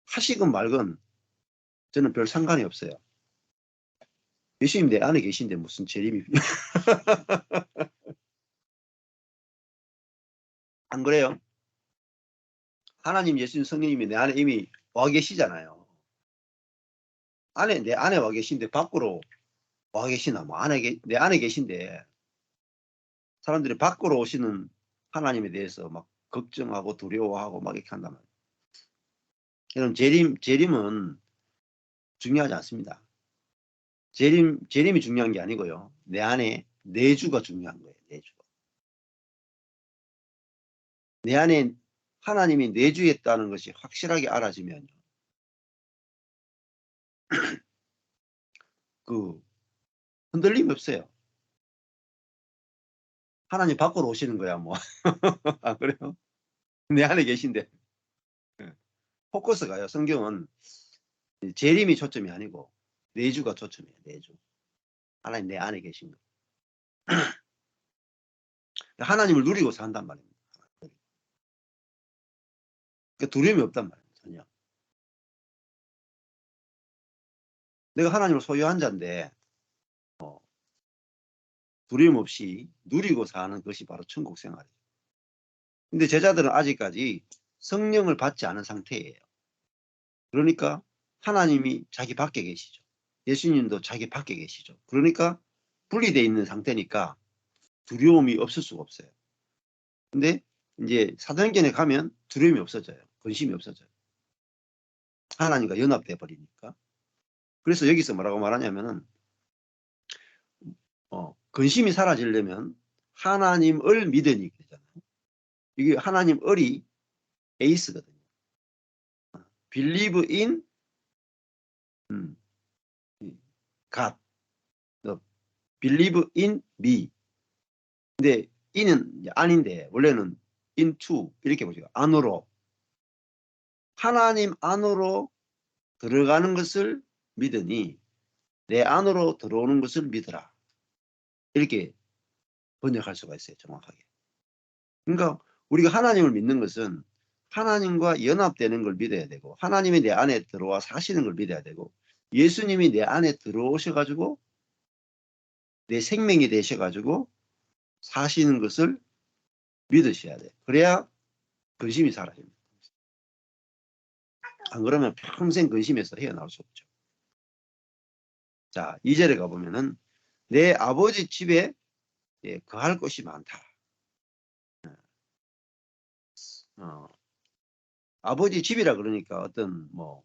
하시건 말건 저는 별 상관이 없어요. 예수님 내 안에 계신데 무슨 재림이 안 그래요? 하나님 예수님 성령님이 내 안에 이미 와 계시잖아요. 내 안에 와 계신데 밖으로 와 계시나 뭐 내 안에 계신데 사람들이 밖으로 오시는 하나님에 대해서 막 걱정하고 두려워하고 막 이렇게 한단 말이에요. 여러분 재림은 중요하지 않습니다. 재림이 중요한 게 아니고요. 내 안에 내주가 중요한 거예요. 내주가. 내 안에 하나님이 내주했다는 것이 확실하게 알아지면요. 그 흔들림이 없어요. 하나님 밖으로 오시는 거야 뭐. 아 그래요? 내 안에 계신데. 포커스가요. 성경은 재림이 초점이 아니고 내주가 초점이에요. 내주. 하나님 내 안에 계신 거. 하나님을 누리고 산단 말입니다. 그러니까 두려움이 없단 말이에요. 전혀. 내가 하나님을 소유한 자인데 두려움 없이 누리고 사는 것이 바로 천국 생활이에요. 근데 제자들은 아직까지 성령을 받지 않은 상태예요. 그러니까 하나님이 자기 밖에 계시죠. 예수님도 자기 밖에 계시죠. 그러니까 분리되어 있는 상태니까 두려움이 없을 수가 없어요. 근데 이제 사도행전에 가면 두려움이 없어져요. 근심이 없어져요. 하나님과 연합돼 버리니까. 그래서 여기서 뭐라고 말하냐면은 근심이 사라지려면 하나님을 믿으니 그러잖아요. 이게 하나님을이 에이스거든요. Believe in God. Believe in me. 근데 in은 아닌데 원래는 into 이렇게 보죠. 안으로. 하나님 안으로 들어가는 것을 믿으니 내 안으로 들어오는 것을 믿으라. 이렇게 번역할 수가 있어요. 정확하게. 그러니까 우리가 하나님을 믿는 것은 하나님과 연합되는 걸 믿어야 되고 하나님이 내 안에 들어와 사시는 걸 믿어야 되고 예수님이 내 안에 들어오셔가지고 내 생명이 되셔가지고 사시는 것을 믿으셔야 돼. 그래야 근심이 사라집니다. 안 그러면 평생 근심에서 헤어나올 수 없죠. 자, 2절에 가보면은 내 아버지 집에 거할 것이 많다. 아버지 집이라 그러니까 어떤 뭐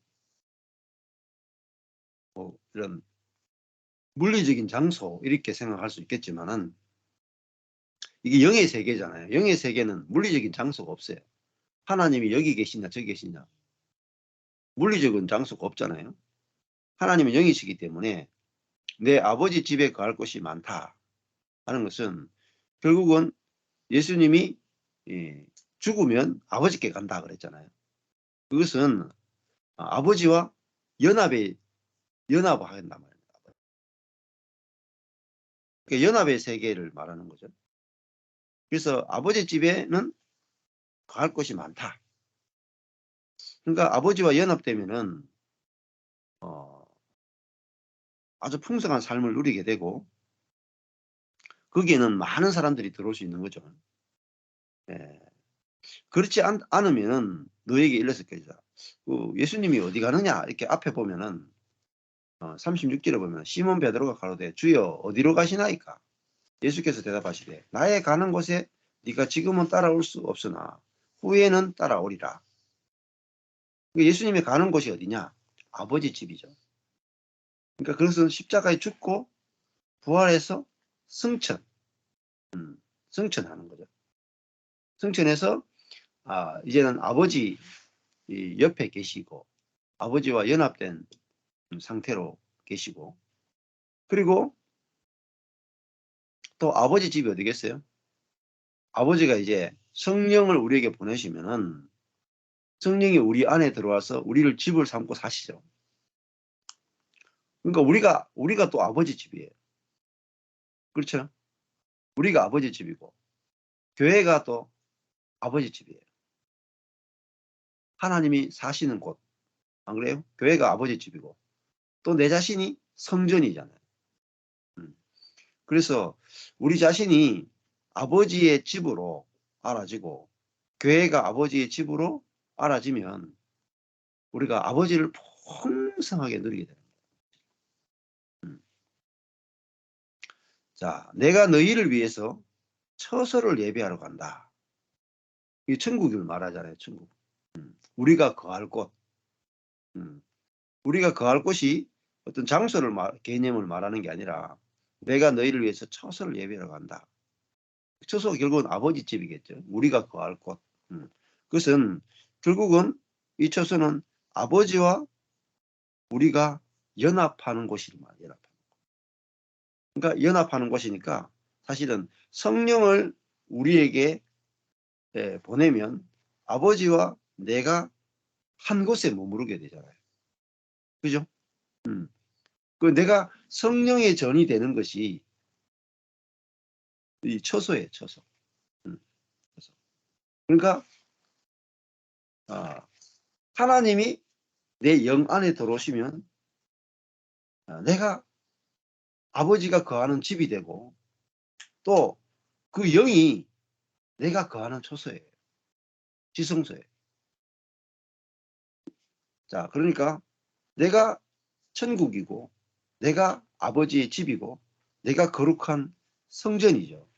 이런 물리적인 장소 이렇게 생각할 수 있겠지만은 이게 영의 세계잖아요. 영의 세계는 물리적인 장소가 없어요. 하나님이 여기 계시냐 저기 계시냐 물리적인 장소가 없잖아요. 하나님은 영이시기 때문에 내 아버지 집에 거할 곳이 많다 하는 것은 결국은 예수님이 죽으면 아버지께 간다 그랬잖아요. 그것은 아버지와 연합을 하겠단 말입니다. 그러니까 연합의 세계를 말하는 거죠. 그래서 아버지 집에는 갈 곳이 많다. 그러니까 아버지와 연합되면은 아주 풍성한 삶을 누리게 되고 거기에는 많은 사람들이 들어올 수 있는 거죠. 예. 그렇지 않으면 너에게 일렀을 것이다. 예수님이 어디 가느냐 이렇게 앞에 보면은 36절에 보면 시몬 베드로가 가로되 주여 어디로 가시나이까? 예수께서 대답하시되 나의 가는 곳에 네가 지금은 따라올 수 없으나 후에는 따라오리라. 예수님이 가는 곳이 어디냐? 아버지 집이죠. 그러니까 그것은 십자가에 죽고 부활해서 승천하는 거죠. 승천해서 이제는 아버지 옆에 계시고 아버지와 연합된 상태로 계시고 그리고 또 아버지 집이 어디겠어요? 아버지가 이제 성령을 우리에게 보내시면은 성령이 우리 안에 들어와서 우리를 집을 삼고 사시죠. 그러니까 우리가 또 아버지 집이에요. 그렇죠? 우리가 아버지 집이고 교회가 또 아버지 집이에요. 하나님이 사시는 곳. 안 그래요? 교회가 아버지 집이고 또 내 자신이 성전이잖아요. 그래서 우리 자신이 아버지의 집으로 알아지고 교회가 아버지의 집으로 알아지면 우리가 아버지를 풍성하게 누리게 됩니다. 자, 내가 너희를 위해서 처소를 예비하러 간다. 이 천국을 말하잖아요. 천국. 우리가 거할 곳. 우리가 거할 곳이 어떤 장소를 개념을 말하는 게 아니라 내가 너희를 위해서 처소를 예비하러 간다. 처소가 결국은 아버지 집이겠죠. 우리가 거할 곳. 그것은 결국은 이 처소는 아버지와 우리가 연합하는 곳이란 말이에요. 그러니까 연합하는 곳이니까 사실은 성령을 우리에게 보내면 아버지와 내가 한 곳에 머무르게 되잖아요. 그죠? 그 내가 성령의 전이 되는 것이 이 처소예요, 처소. 그러니까 하나님이 내 영 안에 들어오시면 내가 아버지가 거하는 집이 되고 또 그 영이 내가 거하는 처소예요. 지성소예요. 자, 그러니까 내가 천국이고 내가 아버지의 집이고 내가 거룩한 성전이죠.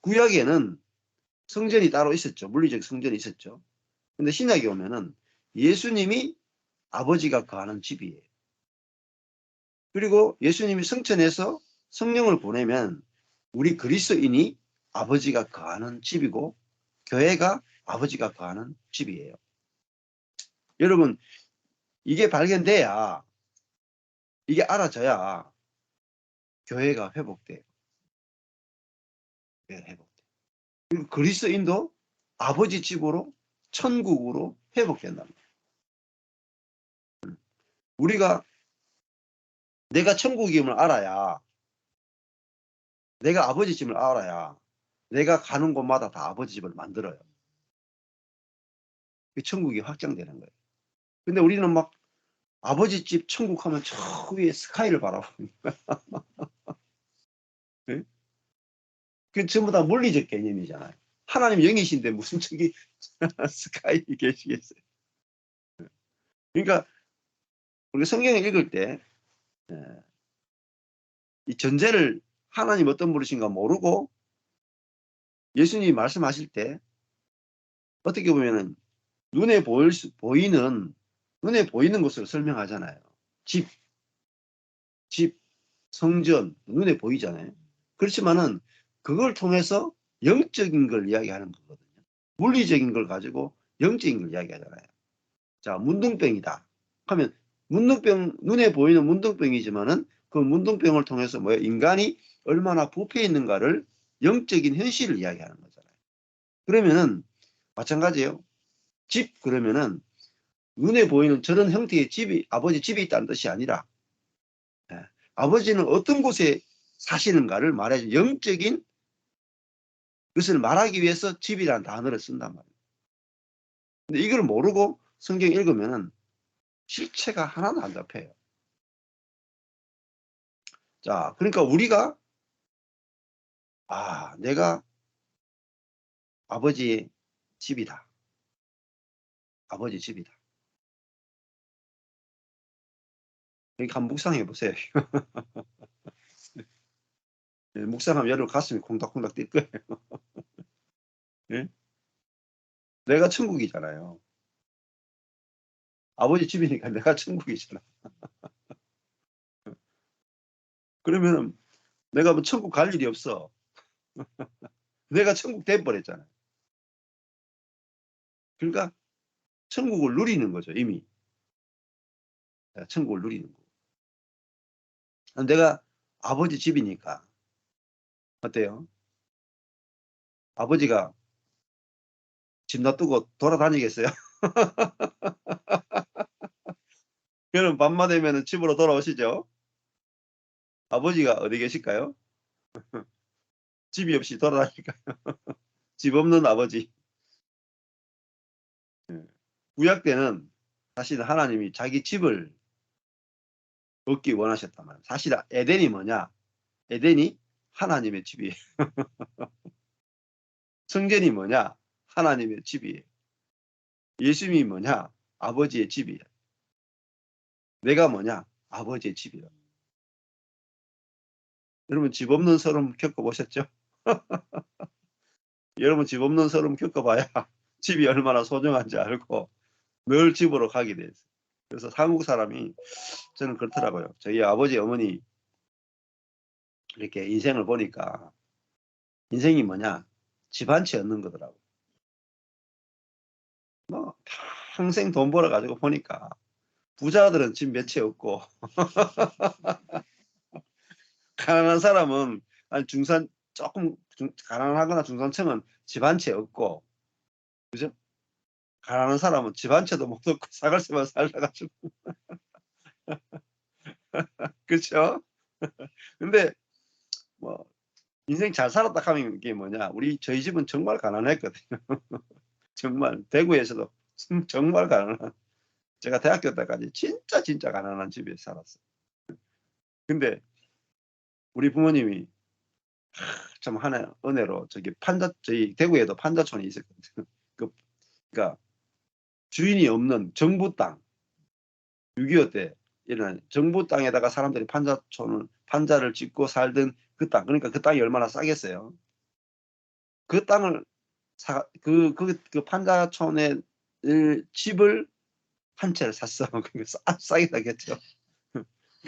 구약에는 성전이 따로 있었죠. 물리적 성전이 있었죠. 근데 신약에 오면은 예수님이 아버지가 거하는 집이에요. 그리고 예수님이 승천해서 성령을 보내면 우리 그리스도인이 아버지가 거하는 집이고 교회가 아버지가 거하는 집이에요. 여러분 이게 발견돼야 이게 알아져야 교회가 회복돼요. 회복돼요. 그리고 그리스도인도 아버지 집으로 천국으로 회복된답니다. 우리가 내가 천국임을 알아야 내가 아버지 집을 알아야 내가 가는 곳마다 다 아버지 집을 만들어요. 그 천국이 확장되는 거예요. 근데 우리는 막 아버지 집 천국 하면 저 위에 스카이를 바라봅니다. 그 전부 다 물리적 개념이잖아요. 하나님 영이신데 무슨 저기 스카이 계시겠어요. 그러니까 우리 성경을 읽을 때 이 전제를 하나님 어떤 분이신가 모르고 예수님이 말씀하실 때 어떻게 보면은 눈에 보이는 것으로 설명하잖아요. 집, 성전, 눈에 보이잖아요. 그렇지만은 그걸 통해서 영적인 걸 이야기하는 거거든요. 물리적인 걸 가지고 영적인 걸 이야기하잖아요. 자, 문둥병이다 하면 문둥병, 눈에 보이는 문둥병이지만은 그 문둥병을 통해서 뭐예요? 인간이 얼마나 부패 있는가를 영적인 현실을 이야기하는 거잖아요. 그러면은 마찬가지예요. 집 그러면은 눈에 보이는 저런 형태의 집이 아버지 집이 있다는 뜻이 아니라 아버지는 어떤 곳에 사시는가를 말해줘. 영적인 것을 말하기 위해서 집이라는 단어를 쓴단 말이에요. 근데 이걸 모르고 성경 읽으면은 실체가 하나도 안 잡혀요. 자, 그러니까 우리가 내가 아버지의 집이다. 아버지 집이다. 이렇게 한번 묵상해 보세요. 묵상하면 여러분 가슴이 콩닥콩닥 뛸 거예요. 네? 내가 천국이잖아요. 아버지 집이니까 내가 천국이잖아. 그러면 내가 뭐 천국 갈 일이 없어. 내가 천국 돼버렸잖아요. 그러니까 천국을 누리는 거죠, 이미. 천국을 누리는 거. 내가 아버지 집이니까. 어때요? 아버지가 집 놔두고 돌아다니겠어요? 그럼 밤만 되면 집으로 돌아오시죠? 아버지가 어디 계실까요? 집이 없이 돌아다니니까요. 집 없는 아버지. 구약 때는 사실 하나님이 자기 집을 얻기 원하셨단 말이에요. 사실 에덴이 뭐냐? 에덴이 하나님의 집이에요. 성전이 뭐냐? 하나님의 집이에요. 예수님이 뭐냐? 아버지의 집이에요. 내가 뭐냐? 아버지의 집이에요. 여러분 집 없는 서름 겪어보셨죠? 여러분 집 없는 서름 겪어봐야 집이 얼마나 소중한지 알고 늘 집으로 가게 돼요. 그래서 한국 사람이 저는 그렇더라고요. 저희 아버지 어머니 이렇게 인생을 보니까 인생이 뭐냐? 집 한 채 얻는 거더라고요. 뭐 평생 돈 벌어가지고 보니까 부자들은 집 몇 채 없고 가난한 사람은 중산 조금 가난하거나 중산층은 집 한 채 없고 그죠? 가난한 사람은 집 한 채도 못 얻고 사갈세만 살다가지고 그렇죠? 근데 뭐 인생 잘 살았다 하면 이게 뭐냐? 저희 집은 정말 가난했거든요. 정말 대구에서도 정말 가난한 제가 대학교 때까지 진짜 가난한 집에 살았어요. 근데 우리 부모님이 참 하나의 은혜로 저희 대구에도 판자촌이 있었거든요. 그러니까 주인이 없는 정부 땅, 6.25 때 일어난 정부 땅에다가 사람들이 판자를 짓고 살던 그 땅, 그러니까 그 땅이 얼마나 싸겠어요. 그 땅을 그 판자촌의 집을 한 채를 샀어. 그러니까 싸게 사겠죠.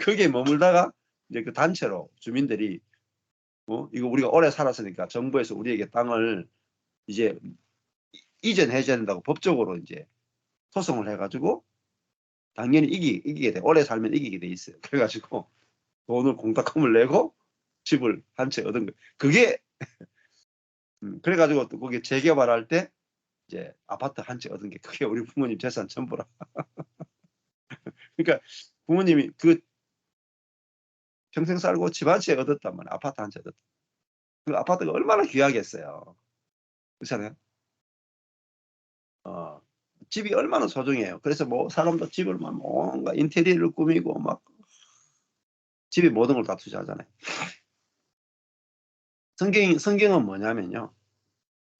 거기에 머물다가 이제 그 단체로 주민들이 이거 우리가 오래 살았으니까 정부에서 우리에게 땅을 이제 이전해 줘야 된다고 법적으로 이제 소송을 해가지고 당연히 이기게 돼. 오래 살면 이기게 돼 있어요. 그래가지고 돈을 공탁금을 내고 집을 한 채 얻은 거예요. 그게 그래가지고 또 거기 재개발할 때 이제 아파트 한 채 얻은 게 그게 우리 부모님 재산 전부라. 그러니까 부모님이 그 평생 살고 집 한 채 얻었단 말이야. 아파트 한 채 얻었다. 그 아파트가 얼마나 귀하겠어요. 그렇잖아요. 집이 얼마나 소중해요. 그래서 뭐 사람도 집을 막 뭔가 인테리어를 꾸미고 막 집에 모든 걸 다 투자하잖아요. 성경은 뭐냐면요.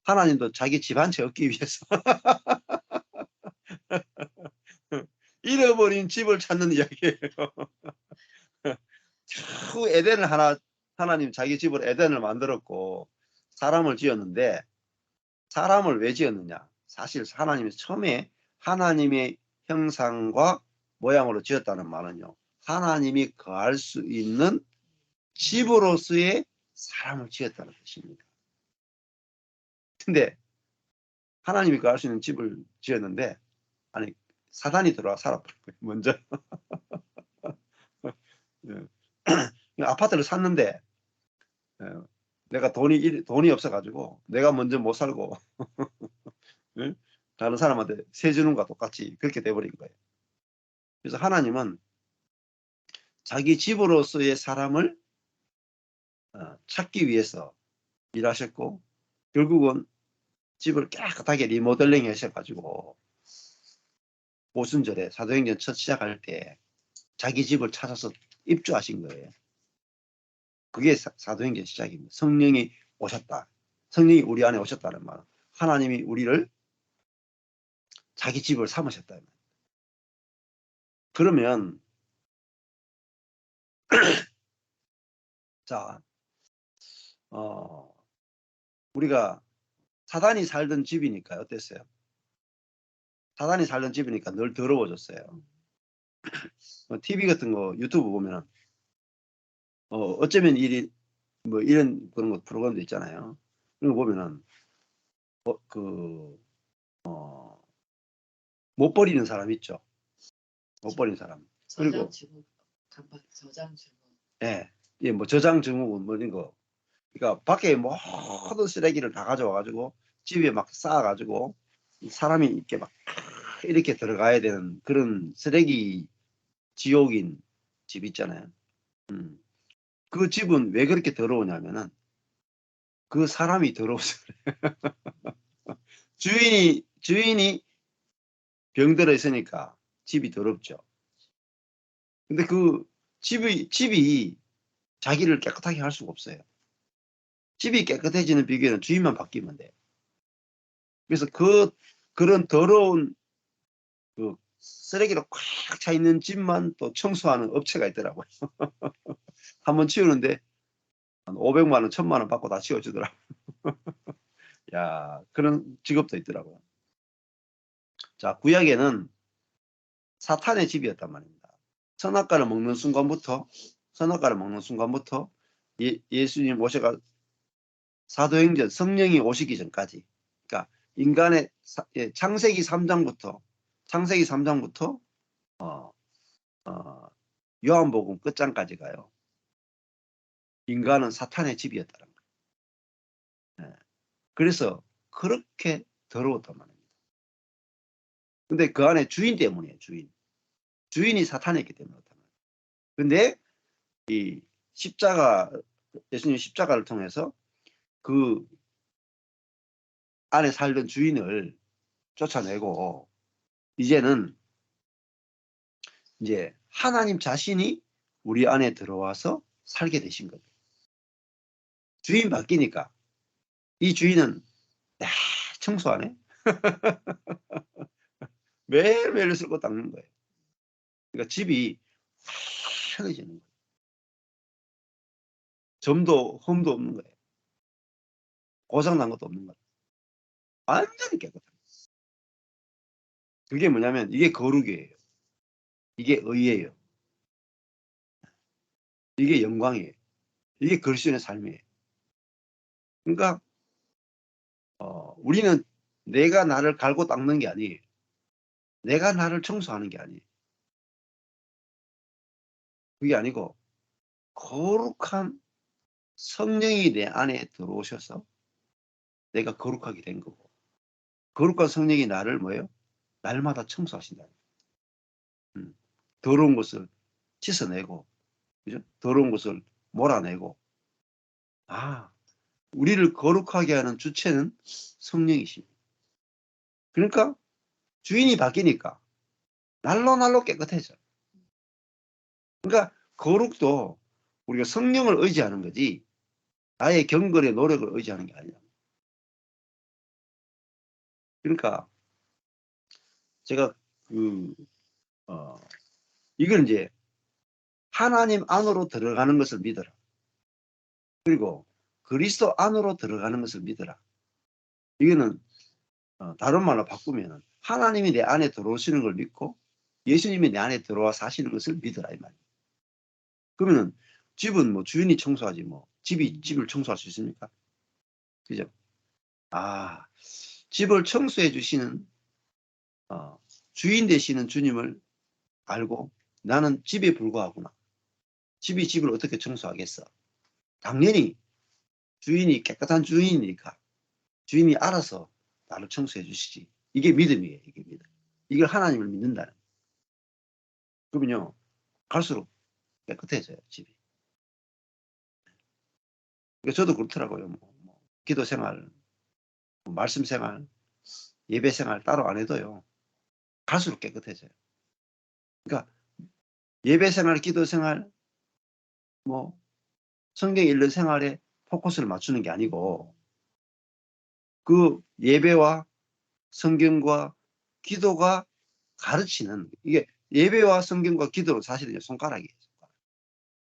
하나님도 자기 집 한 채 얻기 위해서 잃어버린 집을 찾는 이야기예요. 그 에덴을 하나님 자기 집을 에덴을 만들었고 사람을 지었는데 사람을 왜 지었느냐? 사실 하나님이 처음에 하나님의 형상과 모양으로 지었다는 말은요. 하나님이 거할 수 있는 집으로서의 사람을 지었다는 뜻입니다. 근데 하나님이 거할 수 있는 집을 지었는데 아니 사단이 들어와 살아버린 거예요. 먼저. 아파트를 샀는데 내가 돈이 없어가지고 내가 먼저 못 살고 다른 사람한테 세 주는 것과 똑같이 그렇게 돼버린 거예요. 그래서 하나님은 자기 집으로서의 사람을 찾기 위해서 일하셨고 결국은 집을 깨끗하게 리모델링 하셔가지고 오순절에 사도행전 첫 시작할 때 자기 집을 찾아서 입주하신 거예요. 그게 사도행전 시작입니다. 성령이 오셨다. 성령이 우리 안에 오셨다는 말은 하나님이 우리를 자기 집을 삼으셨다. 그러면 자, 우리가 사단이 살던 집이니까 어땠어요? 사단이 살던 집이니까 늘 더러워졌어요. TV 같은 거 유튜브 보면은 어쩌면 일이 뭐 이런 그런 거 프로그램도 있잖아요. 그런 거 보면은 못 버리는 사람 있죠. 못 버리는 사람. 그리고 저장 증후. 예, 예, 뭐 저장 증후군 뭐 이런 거. 그러니까 밖에 모든 쓰레기를 다 가져와가지고 집에 막 쌓아가지고 사람이 이렇게 막 이렇게 들어가야 되는 그런 쓰레기 지옥인 집 있잖아요. 그 집은 왜 그렇게 더러우냐면은 그 사람이 더러워서 주인이 병들어 있으니까 집이 더럽죠. 근데 그 집이 자기를 깨끗하게 할 수가 없어요. 집이 깨끗해지는 비결은 주인만 바뀌면 돼요. 그래서 그런 더러운 그 쓰레기로 꽉 차 있는 집만 또 청소하는 업체가 있더라고요. 한번 치우는데 한 500만 원, 1000만 원 받고 다 치워주더라고요. 야, 그런 직업도 있더라고요. 자, 구약에는 사탄의 집이었단 말입니다. 선악과를 먹는 순간부터 예수님 오셔가 사도행전 성령이 오시기 전까지, 그러니까 인간의 창세기 3장부터 요한복음 끝장까지 가요. 인간은 사탄의 집이었다는 거예요. 그래서 그렇게 더러웠단 말입니다. 근데 그 안에 주인 때문이에요. 주인이 사탄이었기 때문에 그렇단 말이에요. 근데 이 예수님 십자가를 통해서 그 안에 살던 주인을 쫓아내고 이제는 이제 하나님 자신이 우리 안에 들어와서 살게 되신 거예요. 주인 바뀌니까 이 주인은 청소 안 해? 매일매일 쓸고 닦는 거예요. 그러니까 집이 환해지는 거예요. 점도 흠도 없는 거예요. 고장난 것도 없는 거예요. 완전히 깨끗합니다. 그게 뭐냐면 이게 거룩이에요. 이게 의예요. 이게 영광이에요. 이게 그리스도인의 삶이에요. 그러니까 우리는 내가 나를 갈고 닦는 게 아니에요. 내가 나를 청소하는 게 아니에요. 그게 아니고 거룩한 성령이 내 안에 들어오셔서 내가 거룩하게 된 거고 거룩한 성령이 나를 뭐예요? 날마다 청소하신다. 더러운 것을 씻어내고 그죠? 더러운 것을 몰아내고 우리를 거룩하게 하는 주체는 성령이십니다. 그러니까 주인이 바뀌니까 날로 깨끗해져. 그러니까 거룩도 우리가 성령을 의지하는 거지 나의 경건의 노력을 의지하는 게 아니라. 그러니까 제가 이걸 이제 하나님 안으로 들어가는 것을 믿어라. 그리고 그리스도 안으로 들어가는 것을 믿어라. 이거는 다른 말로 바꾸면 하나님이 내 안에 들어오시는 걸 믿고 예수님이 내 안에 들어와 사시는 것을 믿어라 이 말이에요. 그러면은 집은 뭐 주인이 청소하지 뭐 집을 청소할 수 있습니까? 그죠? 집을 청소해 주시는 주인 되시는 주님을 알고 나는 집에 불과하구나. 집이 집을 어떻게 청소하겠어? 당연히 주인이 깨끗한 주인이니까 주인이 알아서 나를 청소해 주시지. 이게 믿음이에요. 이게 믿음. 이걸 하나님을 믿는다는. 그러면요 갈수록 깨끗해져요 집이. 그러니까 저도 그렇더라고요. 뭐 기도 생활, 말씀 생활, 예배 생활 따로 안 해도요 갈수록 깨끗해져요. 그러니까 예배 생활, 기도 생활, 뭐 성경 읽는 생활에 포커스를 맞추는 게 아니고 그 예배와 성경과 기도가 가르치는 이게 예배와 성경과 기도는 사실은 손가락이에요.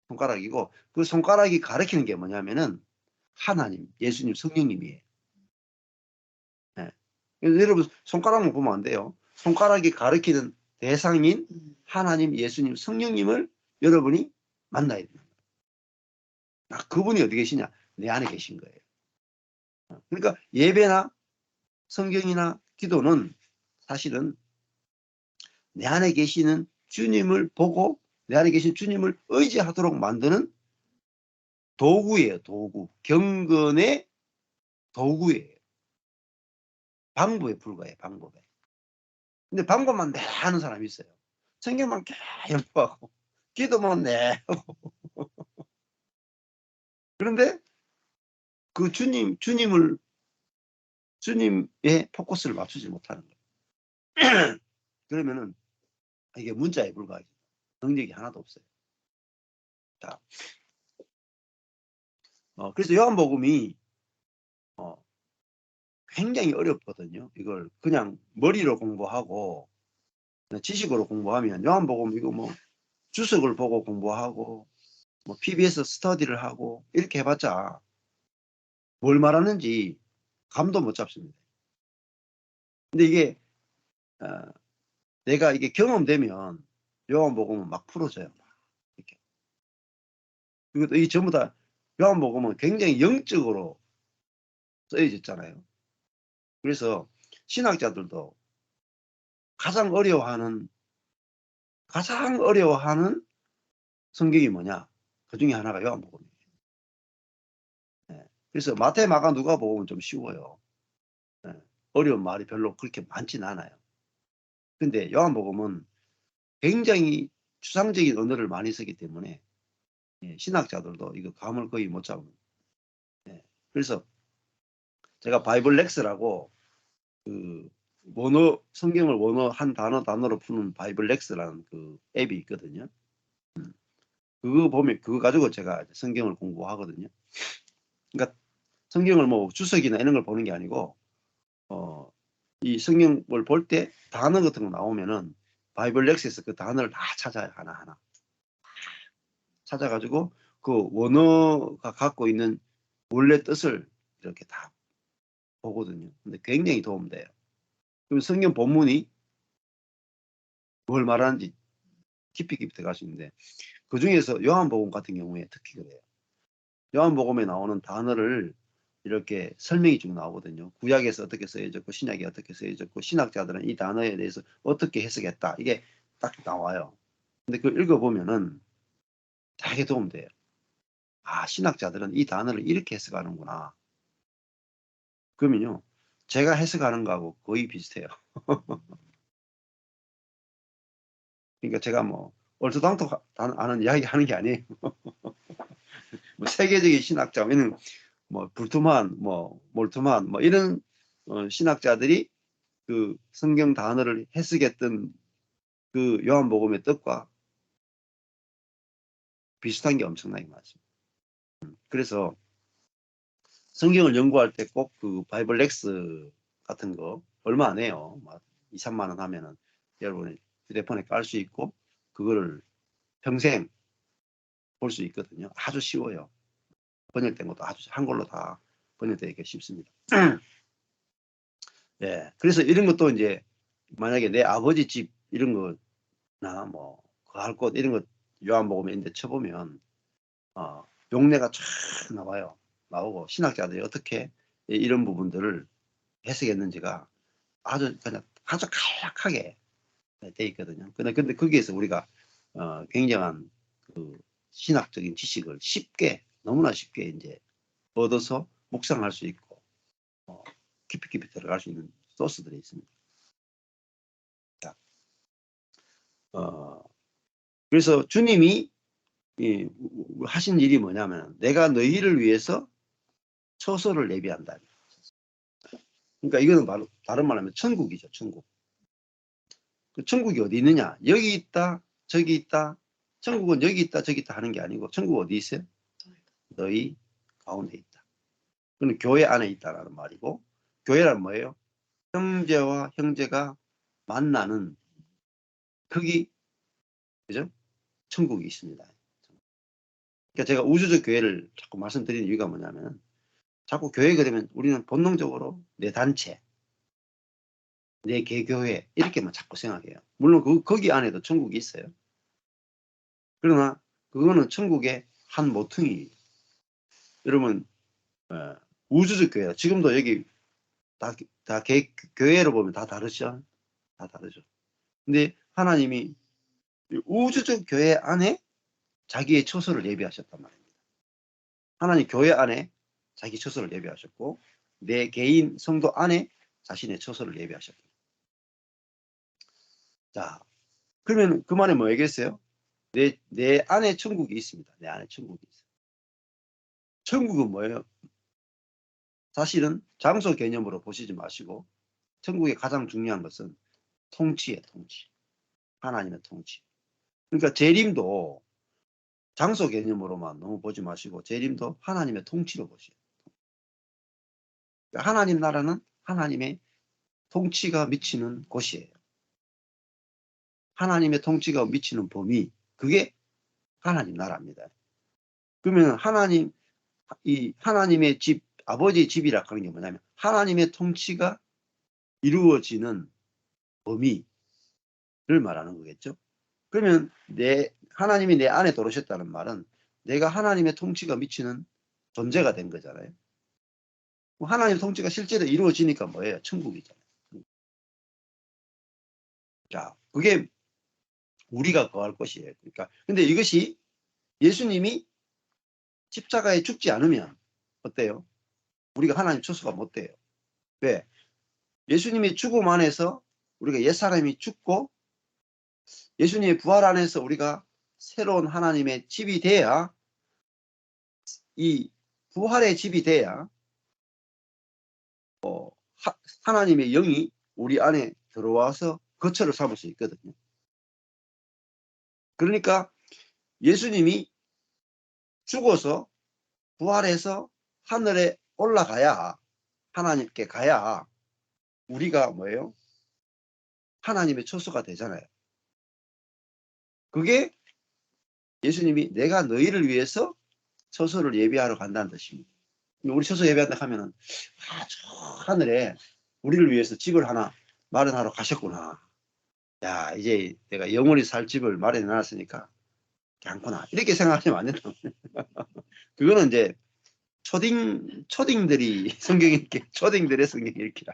손가락이고 그 손가락이 가르치는 게 뭐냐면은 하나님, 예수님, 성령님이에요. 네. 여러분 손가락만 보면 안 돼요. 손가락이 가르치는 대상인 하나님, 예수님, 성령님을 여러분이 만나야 됩니다. 그분이 어디 계시냐? 내 안에 계신 거예요. 그러니까 예배나 성경이나 기도는 사실은 내 안에 계시는 주님을 보고 내 안에 계신 주님을 의지하도록 만드는 도구예요. 도구. 경건의 도구예요. 방법에 불과해요. 방법에. 근데 방법만 내 하는 사람이 있어요. 성경만 개 연구하고 기도만 내. 그런데 그 주님의 포커스를 맞추지 못하는 거예요. 그러면은 이게 문자에 불과하죠. 능력이 하나도 없어요. 자, 그래서 요한복음이 굉장히 어렵거든요. 이걸 그냥 머리로 공부하고 지식으로 공부하면 요한복음 이거 뭐 주석을 보고 공부하고 뭐 PBS 스터디를 하고 이렇게 해봤자 뭘 말하는지 감도 못 잡습니다. 근데 이게 내가 이게 경험되면 요한복음은 막 풀어져요. 이렇게. 그리고 이 전부 다 요한복음은 굉장히 영적으로 쓰여졌잖아요. 그래서 신학자들도 가장 어려워하는 성경이 뭐냐? 그 중에 하나가 요한복음이에요. 네. 그래서 마태, 마가, 누가복음은 좀 쉬워요. 네. 어려운 말이 별로 그렇게 많지는 않아요. 근데 요한복음은 굉장히 추상적인 언어를 많이 쓰기 때문에 신학자들도 이거 감을 거의 못 잡아요. 네. 그래서 제가 바이블 렉스라고 그 성경을 원어 한 단어로 푸는 바이블 렉스라는 그 앱이 있거든요. 그거 보면 그거 가지고 제가 성경을 공부하거든요. 그러니까 성경을 뭐 주석이나 이런 걸 보는 게 아니고 이 성경을 볼 때 단어 같은 거 나오면은 바이블 렉스에서 그 단어를 다 찾아요. 하나하나 찾아가지고 그 원어가 갖고 있는 원래 뜻을 이렇게 다 보거든요. 근데 굉장히 도움돼요. 그럼 성경 본문이 뭘 말하는지 깊이 들어갈 수 있는데 그 중에서 요한복음 같은 경우에 특히 그래요. 요한복음에 나오는 단어를 이렇게 설명이 쭉 나오거든요. 구약에서 어떻게 쓰여졌고 신약에 어떻게 쓰여졌고 신학자들은 이 단어에 대해서 어떻게 해석했다. 이게 딱 나와요. 근데 그걸 읽어보면은 되게 도움돼요. 신학자들은 이 단어를 이렇게 해석하는구나. 그러면요. 제가 해석하는 거하고 거의 비슷해요. 그러니까 제가 뭐 얼토당토 아는 이야기 하는 게 아니에요. 뭐 세계적인 신학자는 뭐 불트만, 뭐 몰트만, 뭐 이런 신학자들이 그 성경 단어를 해석했던 그 요한복음의 뜻과 비슷한 게 엄청나게 많습니다. 그래서 성경을 연구할 때 꼭 그 바이블 렉스 같은 거 얼마 안 해요. 막 2, 3만 원 하면은 여러분이 휴대폰에 깔 수 있고 그거를 평생 볼 수 있거든요. 아주 쉬워요. 번역된 것도 아주 한글로 다 번역되기 쉽습니다. 예, 그래서 이런 것도 이제 만약에 내 아버지 집 이런 거나 뭐 거할 곳 이런 거 요한복음에 쳐보면 용례가 쫙 나와요. 나오고 신학자들이 어떻게 이런 부분들을 해석했는지가 아주 그냥 아주 간략하게 돼 있거든요. 근데 거기에서 우리가 굉장한 그 신학적인 지식을 쉽게 너무나 쉽게 이제 얻어서 묵상할 수 있고 깊이 들어갈 수 있는 소스들이 있습니다. 자, 그래서 주님이 하신 일이 뭐냐면 내가 너희를 위해서 처소를 예비한다. 그러니까 이거는 바로 다른 말하면 천국이죠. 천국. 그 천국이 어디 있느냐? 여기 있다, 저기 있다. 천국은 여기 있다, 저기 있다 하는 게 아니고 천국 어디 있어요? 너희 가운데 있다. 그건 교회 안에 있다라는 말이고 교회란 뭐예요? 형제와 형제가 만나는 거기 그죠? 천국이 있습니다. 그러니까 제가 우주적 교회를 자꾸 말씀드리는 이유가 뭐냐면 자꾸 교회가 되면 우리는 본능적으로 내 단체, 내 개교회 이렇게만 자꾸 생각해요. 물론 거기 안에도 천국이 있어요. 그러나 그거는 천국의 한 모퉁이. 여러분 우주적 교회 지금도 여기 다 교회로 보면 다 다르죠. 다 다르죠. 근데 하나님이 우주적 교회 안에 자기의 처소를 예비하셨단 말입니다. 하나님 교회 안에 자기 처소를 예비하셨고 내 개인 성도 안에 자신의 처소를 예비하셨다. 자, 그러면 그 말에 뭐 얘기했어요? 내 안에 천국이 있습니다. 내 안에 천국이 있어요. 천국은 뭐예요? 사실은 장소 개념으로 보시지 마시고 천국의 가장 중요한 것은 통치예요. 통치. 하나님의 통치. 그러니까 재림도 장소 개념으로만 너무 보지 마시고 재림도 하나님의 통치로 보시요. 그러니까 하나님 나라는 하나님의 통치가 미치는 곳이에요. 하나님의 통치가 미치는 범위, 그게 하나님 나라입니다. 그러면 하나님의 집, 아버지의 집이라 하는 게 뭐냐면 하나님의 통치가 이루어지는 범위를 말하는 거겠죠. 그러면 하나님이 내 안에 들어오셨다는 말은 내가 하나님의 통치가 미치는 존재가 된 거잖아요. 하나님의 통치가 실제로 이루어지니까 뭐예요? 천국이잖아요. 자, 그게 우리가 거할 것이에요. 그러니까 근데 이것이 예수님이 십자가에 죽지 않으면 어때요? 우리가 하나님 처소가 못 돼요. 왜? 예수님의 죽음 안에서 우리가 옛사람이 죽고 예수님의 부활 안에서 우리가 새로운 하나님의 집이 돼야 이 부활의 집이 돼야 하나님의 영이 우리 안에 들어와서 거처를 삼을 수 있거든요. 그러니까 예수님이 죽어서 부활해서 하늘에 올라가야 하나님께 가야 우리가 뭐예요? 하나님의 처소가 되잖아요. 그게 예수님이 내가 너희를 위해서 처소를 예비하러 간다는 뜻입니다. 우리 처소 예비한다 하면은 저 하늘에 우리를 위해서 집을 하나 마련하러 가셨구나. 야, 이제 내가 영원히 살 집을 마련해 놨으니까 괜찮구나. 이렇게 생각하시면 안 된다. 그거는 이제 초딩들이 성경 읽기, 초딩들의 성경 읽기라.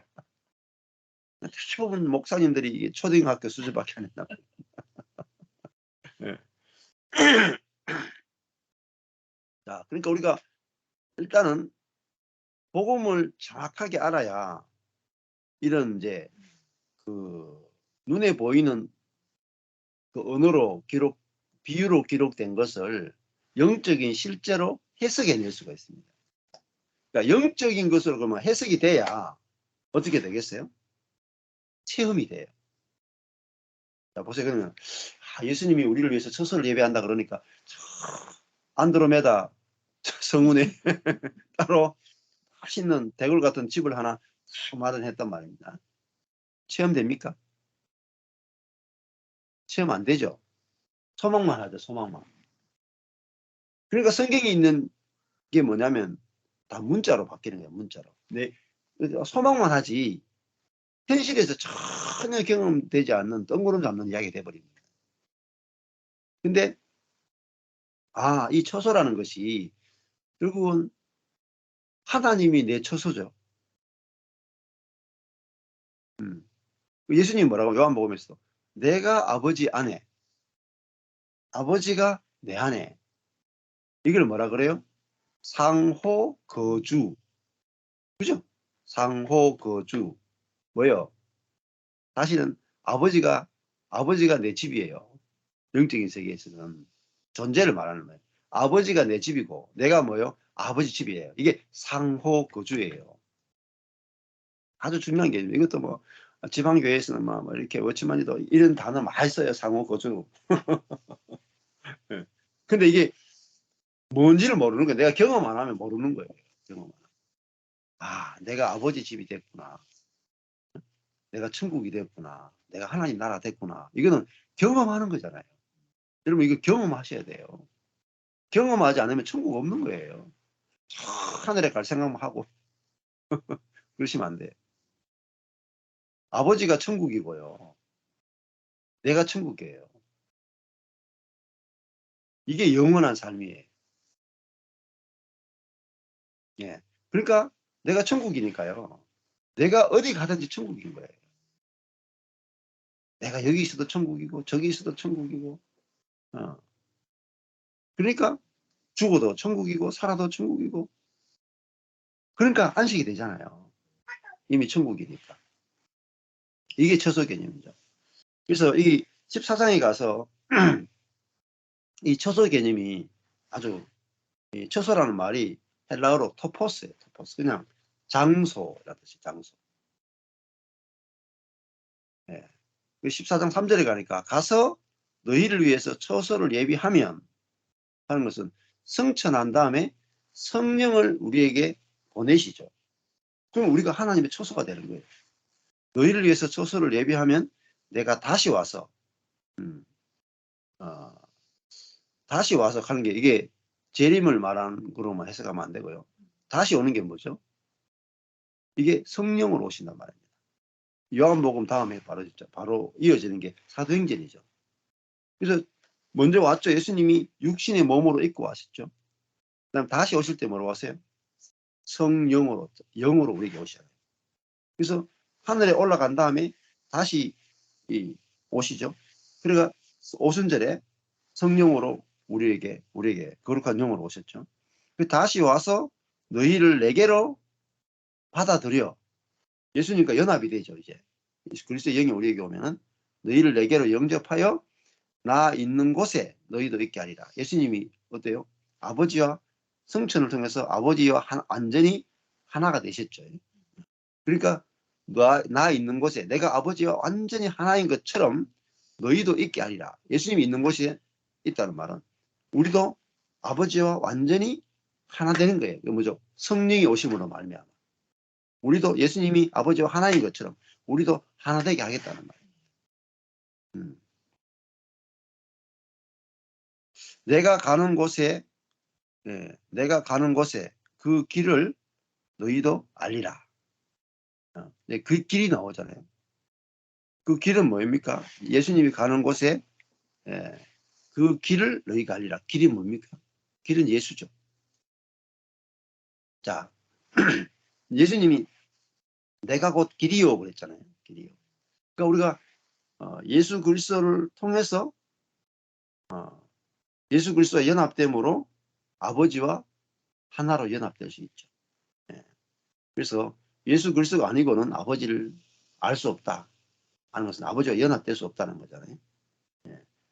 대부분 목사님들이 초등학교 수준밖에 안 했나. 네. 자, 그러니까 우리가 일단은 복음을 정확하게 알아야 이런 이제 그 눈에 보이는 그 언어로 비유로 기록된 것을 영적인 실제로 해석해낼 수가 있습니다. 그러니까 영적인 것으로 그러면 해석이 돼야 어떻게 되겠어요? 체험이 돼요. 자, 보세요. 그러면 예수님이 우리를 위해서 처소를 예배한다 그러니까 안드로메다 성운에 따로 맛있는 대골 같은 집을 하나 마련했단 말입니다. 체험됩니까? 체험 안 되죠. 소망만 하죠. 소망만. 그러니까 성경에 있는 게 뭐냐면 다 문자로 바뀌는 거예요. 문자로. 네, 소망만 하지 현실에서 전혀 경험되지 않는 뜬구름 잡는 이야기가 돼버립니다. 근데 이 처소라는 것이 결국은 하나님이 내 처소죠. 예수님 뭐라고 요한복음에서 내가 아버지 안에 아버지가 내 안에 이걸 뭐라 그래요? 상호 거주. 그죠? 상호 거주. 뭐요? 다시는 아버지가 내 집이에요. 영적인 세계에서는 존재를 말하는 거예요. 아버지가 내 집이고 내가 뭐요? 아버지 집이에요. 이게 상호 거주예요. 아주 중요한 게 이것도 뭐 지방교회에서는 뭐 이렇게 워치만이도 이런 단어 많이 써요. 상호 거주. 근데 이게 뭔지를 모르는 거예요. 내가 경험 안 하면 모르는 거예요. 경험. 내가 아버지 집이 됐구나. 내가 천국이 됐구나. 내가 하나님 나라 됐구나. 이거는 경험하는 거잖아요. 여러분 이거 경험하셔야 돼요. 경험하지 않으면 천국 없는 거예요. 하늘에 갈 생각만 하고 그러시면 안 돼요. 아버지가 천국이고요. 내가 천국이에요. 이게 영원한 삶이에요. 예. 그러니까 내가 천국이니까요. 내가 어디 가든지 천국인 거예요. 내가 여기 있어도 천국이고 저기 있어도 천국이고. 그러니까 죽어도 천국이고 살아도 천국이고. 그러니까 안식이 되잖아요. 이미 천국이니까. 이게 처소 개념이죠. 그래서 이 14장에 가서 이 처소 개념이 아주 이 처소라는 말이 헬라어로 토포스예요. 토포스. 그냥 장소라는 뜻이 장소. 예. 14장 3절에 가니까 가서 너희를 위해서 처소를 예비하면 하는 것은 성천한 다음에 성령을 우리에게 보내시죠. 그럼 우리가 하나님의 처소가 되는 거예요. 너희를 위해서 처소를 예비하면 내가 다시 와서 다시 와서 하는 게 이게 재림을 말하는 거로만 해석하면 안 되고요. 다시 오는 게 뭐죠? 이게 성령으로 오신단 말입니다. 요한복음 다음에 바로 이어지는 게 사도행전이죠. 그래서 먼저 왔죠. 예수님이 육신의 몸으로 입고 왔었죠. 그다음 다시 오실 때 뭐로 왔어요? 성령으로, 영으로 우리에게 오셔요. 그래서 하늘에 올라간 다음에 다시 오시죠. 그러니까 오순절에 성령으로 우리에게 거룩한 영으로 오셨죠. 다시 와서 너희를 내게로 받아들여. 예수님과 연합이 되죠. 이제 그리스도의 영이 우리에게 오면은 너희를 내게로 영접하여 나 있는 곳에 너희도 있게 하리라. 예수님이 어때요? 아버지와 성천을 통해서 아버지와 완전히 하나가 되셨죠. 그러니까 나 있는 곳에 내가 아버지와 완전히 하나인 것처럼 너희도 있게 하리라. 예수님이 있는 곳에 있다는 말은 우리도 아버지와 완전히 하나 되는 거예요. 그 뭐죠? 성령이 오심으로 말미암아. 우리도 예수님이 아버지와 하나인 것처럼 우리도 하나 되게 하겠다는 말이에요. 내가 가는 곳에 그 길을 너희도 알리라. 그 길이 나오잖아요. 그 길은 뭐입니까? 예수님이 가는 곳에 그 길을 너희가 알리라. 길이 뭡니까? 길은 예수죠. 자, 예수님이 내가 곧 길이요 그랬잖아요. 길이요. 그러니까 우리가 예수 그리스도를 통해서 예수 그리스도와 연합됨으로 아버지와 하나로 연합될 수 있죠. 그래서 예수 그리스도가 아니고는 아버지를 알 수 없다 하는 것은 아버지와 연합될 수 없다는 거잖아요.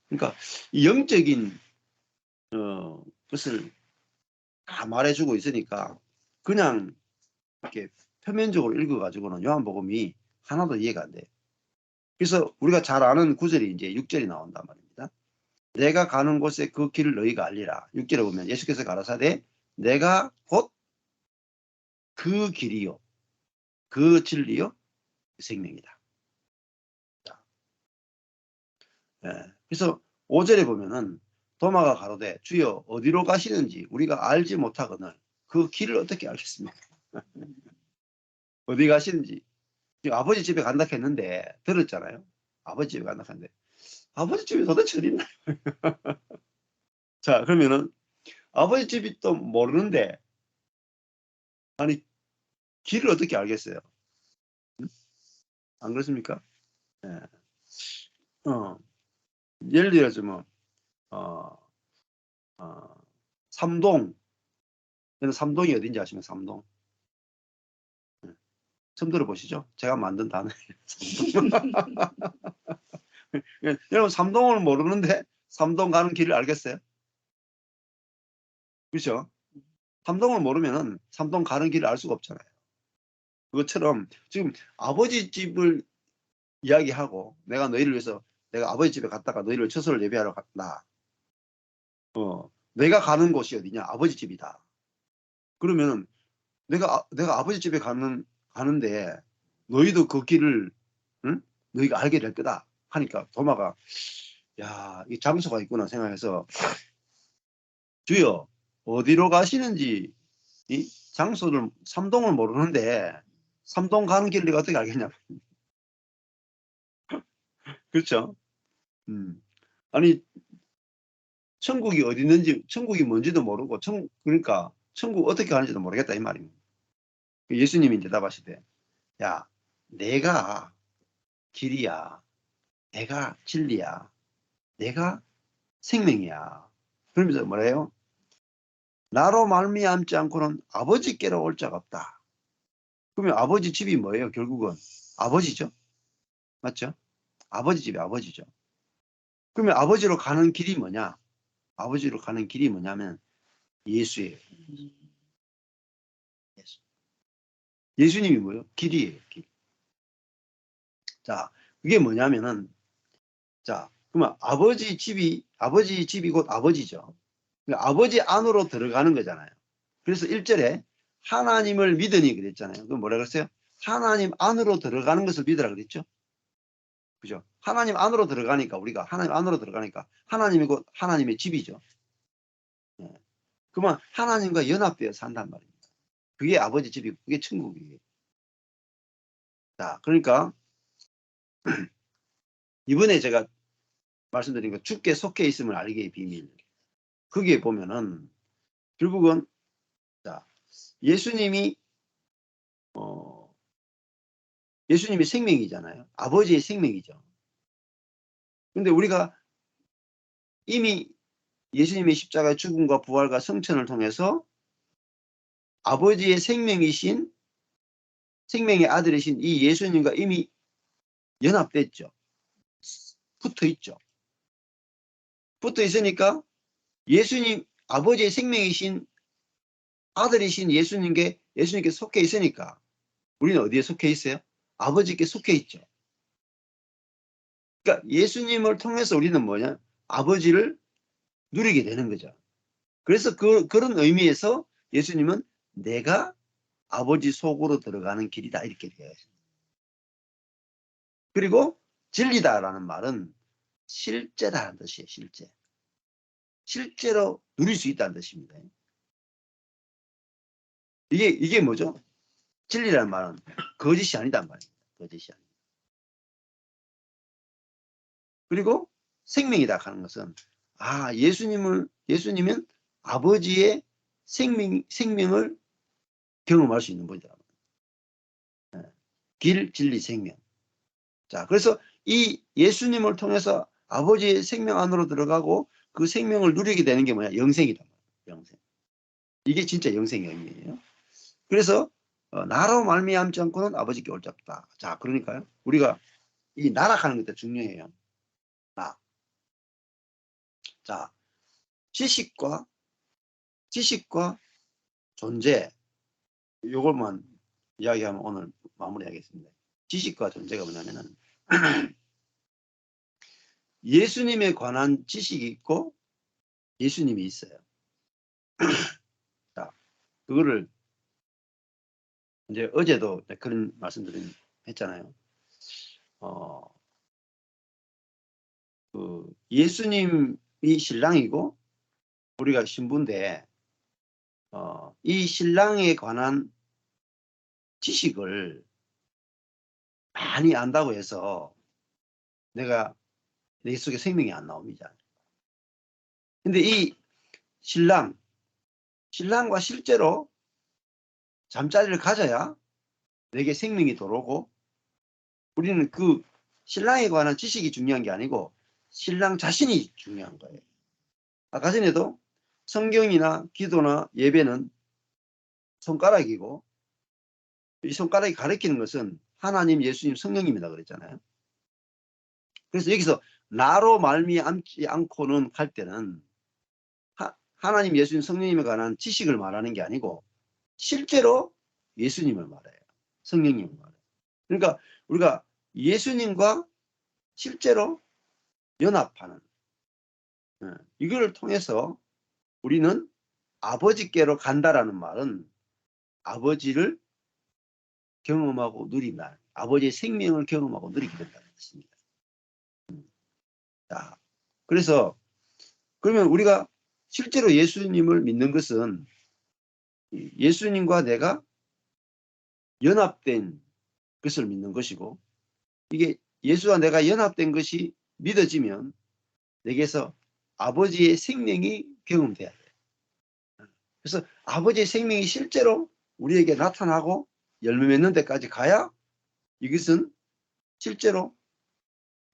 그러니까 이 영적인 것을 다 말해주고 있으니까 그냥 이렇게 표면적으로 읽어가지고는 요한복음이 하나도 이해가 안 돼요. 그래서 우리가 잘 아는 구절이 이제 6절이 나온단 말입니다. 내가 가는 곳에 그 길을 너희가 알리라. 6절에 보면 예수께서 가라사대 내가 곧 그 길이요, 그 진리요, 그 생명이다. 예. 그래서 5절에 보면은 도마가 가로되 주여 어디로 가시는지 우리가 알지 못하거늘 그 길을 어떻게 알겠습니까? 어디 가시는지. 지금 아버지 집에 간다 했는데 들었잖아요. 아버지 집에 간다 했는데 아버지 집이 도대체 어디 있나? 자, 그러면은 아버지 집이 또 모르는데 아니 길을 어떻게 알겠어요? 응? 안 그렇습니까? 예. 예를 들어서 뭐 어, 어, 삼동. 여러분 삼동이 어딘지 아시면 삼동. 예. 처음 들어보시죠? 제가 만든 단어예요. 여러분 삼동을 모르는데 삼동 가는 길을 알겠어요? 그렇죠? 삼동을 모르면은 삼동 가는 길을 알 수가 없잖아요. 그것처럼 지금 아버지 집을 이야기하고 내가 너희를 위해서 내가 아버지 집에 갔다가 너희를 처소를 예배하러 갔다. 내가 가는 곳이 어디냐? 아버지 집이다. 그러면은 내가 아버지 집에 가는데 너희도 그 길을, 응? 너희가 알게 될 거다 하니까 도마가 야, 이 장소가 있구나 생각해서 주여 어디로 가시는지 이 장소를 삼동을 모르는데 삼동 가는 길을 내가 어떻게 알겠냐. 그렇죠? 아니 천국이 어디 있는지 천국이 뭔지도 모르고 그러니까 천국 어떻게 가는지도 모르겠다 이 말입니다. 예수님이 대답하시되 야 내가 길이야, 내가 진리야, 내가 생명이야. 그러면서 뭐래요? 나로 말미암지 않고는 아버지께로 올 자가 없다. 그러면 아버지 집이 뭐예요? 결국은 아버지죠. 맞죠? 아버지 집이 아버지죠. 그러면 아버지로 가는 길이 뭐냐? 아버지로 가는 길이 뭐냐면 예수예요. 예수. 예수님이 뭐예요? 길이에요. 길. 자, 그게 뭐냐면은 자, 그러면 아버지 집이 곧 아버지죠. 그러니까 아버지 안으로 들어가는 거잖아요. 그래서 1절에 하나님을 믿으니 그랬잖아요. 그럼 뭐라 그랬어요? 하나님 안으로 들어가는 것을 믿으라 그랬죠. 그죠? 하나님 안으로 들어가니까 우리가 하나님 안으로 들어가니까 하나님이 곧 하나님의 집이죠. 예. 그러면 하나님과 연합되어 산단 말입니다. 그게 아버지 집이고 그게 천국이에요. 자, 그러니까 이번에 제가 말씀드린 거 주께 속해 있음을 알기의 비밀. 거기에 보면은 결국은 자, 예수님이 어, 예수님이 생명이잖아요. 아버지의 생명이죠. 근데 우리가 이미 예수님의 십자가의 죽음과 부활과 성천을 통해서 아버지의 생명의 아들이신 이 예수님과 이미 연합됐죠. 붙어 있죠. 붙어 있으니까 예수님 아버지의 생명이신 아들이신 예수님께 속해 있으니까 우리는 어디에 속해 있어요? 아버지께 속해 있죠. 그러니까 예수님을 통해서 우리는 뭐냐? 아버지를 누리게 되는 거죠. 그래서 그런 의미에서 예수님은 내가 아버지 속으로 들어가는 길이다 이렇게 돼요. 그리고 진리다라는 말은 실제다라는 뜻이에요. 실제로 누릴 수 있다는 뜻입니다. 이게 뭐죠? 진리라는 말은 거짓이 아니단 말입니다. 거짓이 아니다. 그리고 생명이다 하는 것은 예수님은 아버지의 생명을 경험할 수 있는 분이다. 길, 진리, 생명. 자, 그래서 이 예수님을 통해서 아버지의 생명 안으로 들어가고 그 생명을 누리게 되는 게 뭐냐? 영생이다. 영생. 이게 진짜 영생의 의미예요. 그래서 나로 말미암지 않고는 아버지께 올 자 없다. 자, 그러니까요. 우리가 이 나락하는 것도 중요해요. 나. 자, 지식과 존재. 요것만 이야기하면 오늘 마무리하겠습니다. 지식과 존재가 뭐냐면은 예수님에 관한 지식이 있고 예수님이 있어요. 자, 그거를 이제 어제도 그런 했잖아요. 그 예수님이 신랑이고 우리가 신부인데 이 신랑에 관한 지식을 많이 안다고 해서 내가 내 속에 생명이 안 나옵니다. 근데 이 신랑과 실제로 잠자리를 가져야 내게 생명이 들어오고 우리는 그 신랑에 관한 지식이 중요한 게 아니고 신랑 자신이 중요한 거예요. 아까 전에도 성경이나 기도나 예배는 손가락이고 이 손가락이 가리키는 것은 하나님, 예수님, 성령님이다 그랬잖아요. 그래서 여기서 나로 말미암지 않고는 할 때는 하나님, 예수님, 성령님에 관한 지식을 말하는 게 아니고 실제로 예수님을 말해요. 성령님을 말해요. 그러니까 우리가 예수님과 실제로 연합하는 이걸 통해서 우리는 아버지께로 간다라는 말은 아버지를 경험하고 누린다. 아버지의 생명을 경험하고 누리게 된다는 뜻입니다. 자, 그래서 그러면 우리가 실제로 예수님을 믿는 것은 예수님과 내가 연합된 것을 믿는 것이고 이게 예수와 내가 연합된 것이 믿어지면 내게서 아버지의 생명이 경험돼야 돼요. 그래서 아버지의 생명이 실제로 우리에게 나타나고 열매 맺는 데까지 가야 이것은 실제로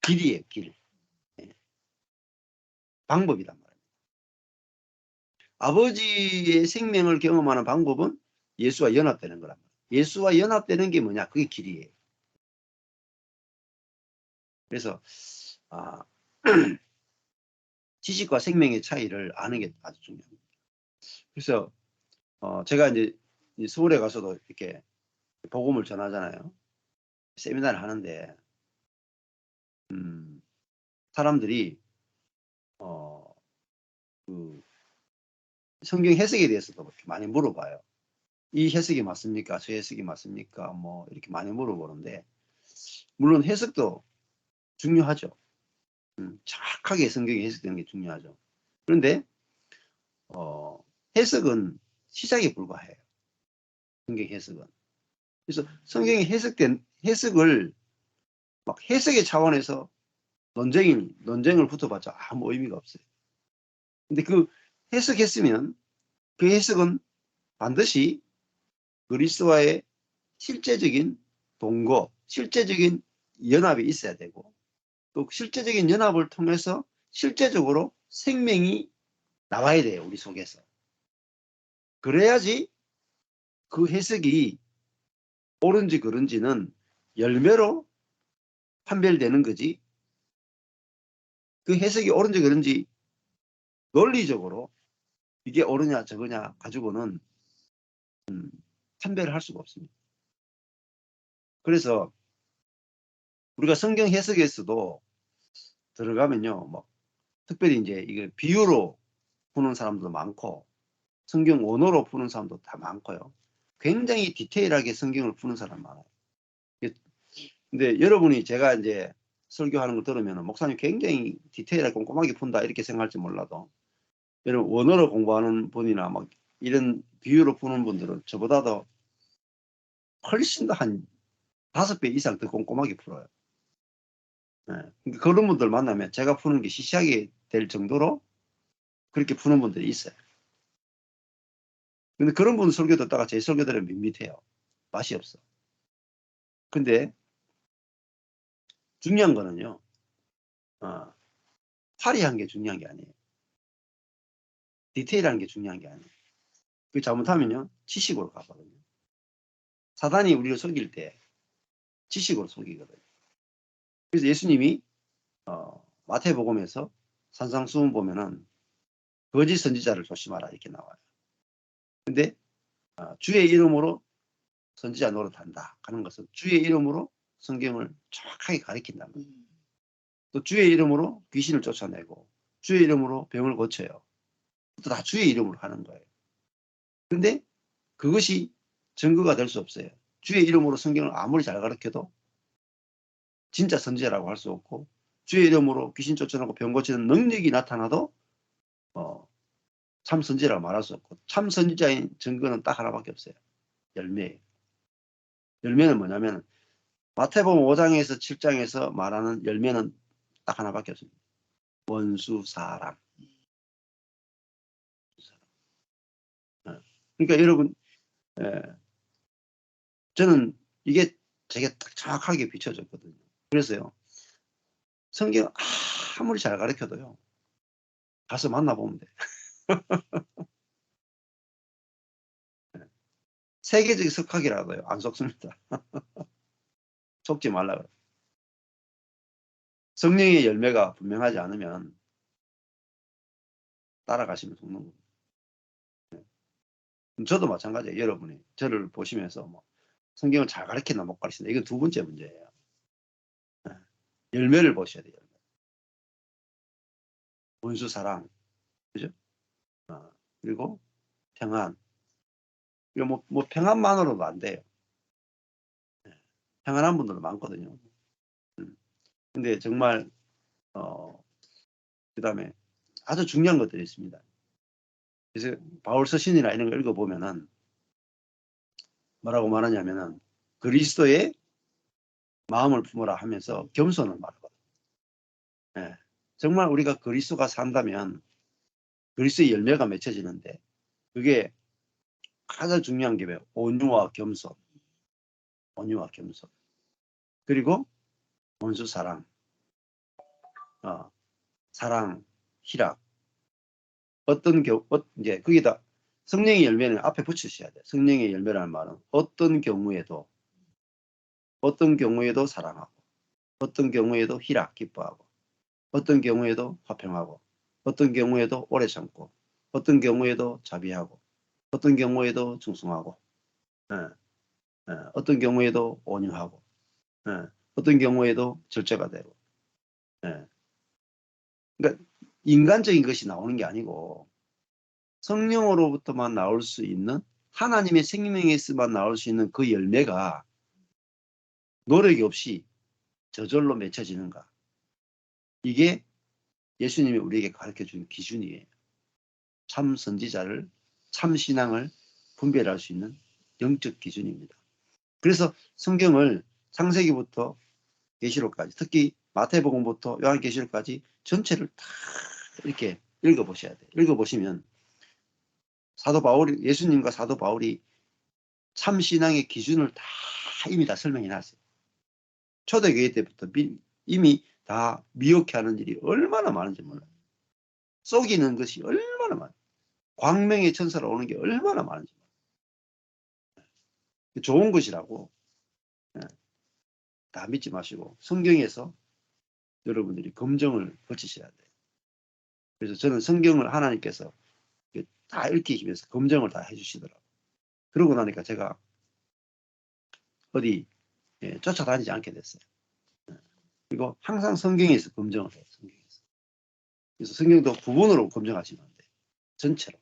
길이에요. 길. 방법이란 말입니다. 아버지의 생명을 경험하는 방법은 예수와 연합되는 거란 말이에요. 예수와 연합되는 게 뭐냐? 그게 길이에요. 그래서 지식과 생명의 차이를 아는 게 아주 중요합니다. 그래서 제가 이제 서울에 가서도 이렇게 복음을 전하잖아요. 세미나를 하는데 사람들이 그 성경 해석에 대해서도 이렇게 많이 물어봐요. 이 해석이 맞습니까? 저 해석이 맞습니까? 뭐 이렇게 많이 물어보는데 물론 해석도 중요하죠. 정확하게 성경이 해석되는 게 중요하죠. 그런데 해석은 시작에 불과해요. 성경 해석은. 그래서 성경이 해석된 해석을 막 해석의 차원에서 논쟁을 붙어봤자 아무 의미가 없어요. 근데 그 해석했으면 그 해석은 반드시 그리스도와의 실제적인 동거, 실제적인 연합이 있어야 되고 또 실제적인 연합을 통해서 실제적으로 생명이 나와야 돼요. 우리 속에서. 그래야지 그 해석이 옳은지 그른지는 열매로 판별되는 거지. 그 해석이 옳은지 그른지 논리적으로 이게 옳으냐 저거냐 가지고는 판별을 할 수가 없습니다. 그래서 우리가 성경 해석에서도 들어가면요, 뭐 특별히 이제 이게 비유로 푸는 사람도 많고 성경 원어로 푸는 사람도 다 많고요. 굉장히 디테일하게 성경을 푸는 사람 많아요. 근데 여러분이 제가 이제 설교하는 거 들으면 목사님 굉장히 디테일하게 꼼꼼하게 푼다 이렇게 생각할지 몰라도 여러분 원어로 공부하는 분이나 막 이런 비유로 푸는 분들은 저보다도 훨씬 더 한 5배 이상 더 꼼꼼하게 풀어요. 네. 그러니까 그런 분들 만나면 제가 푸는 게 시시하게 될 정도로 그렇게 푸는 분들이 있어요. 근데 그런 분 설교 듣다가 제 설교들은 밋밋해요. 맛이 없어. 근데 중요한 거는요. 화려한 게 중요한 게 아니에요. 디테일한 게 중요한 게 아니에요. 그 잘못하면요. 지식으로 가거든요. 사단이 우리를 속일 때 지식으로 속이거든요. 그래서 예수님이 마태복음에서 산상수훈 보면은 거짓 선지자를 조심하라 이렇게 나와요. 근데 주의 이름으로 선지자 노릇한다 하는 것은 주의 이름으로 성경을 정확하게 가리킨다는 거예요. 또 주의 이름으로 귀신을 쫓아내고 주의 이름으로 병을 고쳐요. 또 다 주의 이름으로 하는 거예요. 근데 그것이 증거가 될 수 없어요. 주의 이름으로 성경을 아무리 잘 가르쳐도 진짜 선지자라고 할 수 없고, 주의 이름으로 귀신 쫓아내고 병 고치는 능력이 나타나도 참 선지자라고 말할 수 없고, 참 선지자인 증거는 딱 하나밖에 없어요. 열매예요. 열매는 뭐냐면 마태복음 5장에서 7장에서 말하는 열매는 딱 하나밖에 없습니다. 원수 사랑. 그러니까 여러분, 저는 이게 되게 딱 정확하게 비춰졌거든요. 그래서요, 성경 아무리 잘 가르쳐도요, 가서 만나보면 돼. 세계적 석학이라도요, 안 속습니다. 속지 말라 그래요. 성령의 열매가 분명하지 않으면 따라가시면 속는 겁니다. 저도 마찬가지예요. 여러분이 저를 보시면서 뭐 성경을 잘 가르치나 못 가르치나, 이건 두 번째 문제예요. 열매를 보셔야 돼요. 원수 사랑, 그죠? 그리고 평안. 이거 뭐 평안만으로도 안 돼요. 평안한 분들도 많거든요. 근데 정말 그다음에 아주 중요한 것들이 있습니다. 그래서 바울 서신이나 이런 거 읽어보면은 뭐라고 말하냐면은 그리스도의 마음을 품으라 하면서 겸손을 말하거든요. 정말 우리가 그리스도가 산다면 그리스도의 열매가 맺혀지는데, 그게 가장 중요한 게 뭐예요? 온유와 겸손. 온유와 겸손. 그리고 원수 사랑. 사랑, 희락. 이제 거기다 성령의 열매는 앞에 붙이셔야 돼요. 성령의 열매라는 말은 어떤 경우에도 사랑하고, 어떤 경우에도 희락, 기뻐하고, 어떤 경우에도 화평하고, 어떤 경우에도 오래 참고, 어떤 경우에도 자비하고, 어떤 경우에도 충성하고, 어떤 경우에도 온유하고, 어떤 경우에도 절제가 되고. 그러니까 인간적인 것이 나오는 게 아니고 성령으로부터만 나올 수 있는, 하나님의 생명에서만 나올 수 있는 그 열매가 노력이 없이 저절로 맺혀지는가. 이게 예수님이 우리에게 가르쳐준 기준이에요. 참 선지자를, 참 신앙을 분별할 수 있는 영적 기준입니다. 그래서 성경을 창세기부터 계시록까지, 특히 마태복음부터 요한계시록까지 전체를 다 이렇게 읽어보셔야 돼요. 읽어보시면 예수님과 사도 바울이 참 신앙의 기준을 다 이미 다 설명해 놨어요. 초대교회 때부터 이미 다 미혹해하는 일이 얼마나 많은지 몰라요. 속이는 것이 얼마나 많아요. 광명의 천사로 오는 게 얼마나 많은지 몰라요. 좋은 것이라고 다 믿지 마시고 성경에서 여러분들이 검증을 거치셔야 돼요. 그래서 저는 성경을 하나님께서 다 읽히시면서 검증을 다 해주시더라고요. 그러고 나니까 제가 어디 쫓아다니지 않게 됐어요. 그리고 항상 성경에서 검증을 해요. 성경에서. 그래서 성경도 부분으로 검증하시면 안 돼요. 전체로.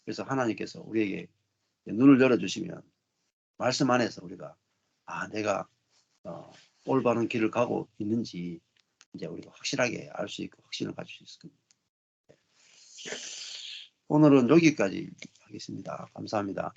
그래서 하나님께서 우리에게 눈을 열어주시면 말씀 안에서 우리가 내가 올바른 길을 가고 있는지 이제 우리가 확실하게 알 수 있고 확신을 가질 수 있을 겁니다. 오늘은 여기까지 하겠습니다. 감사합니다.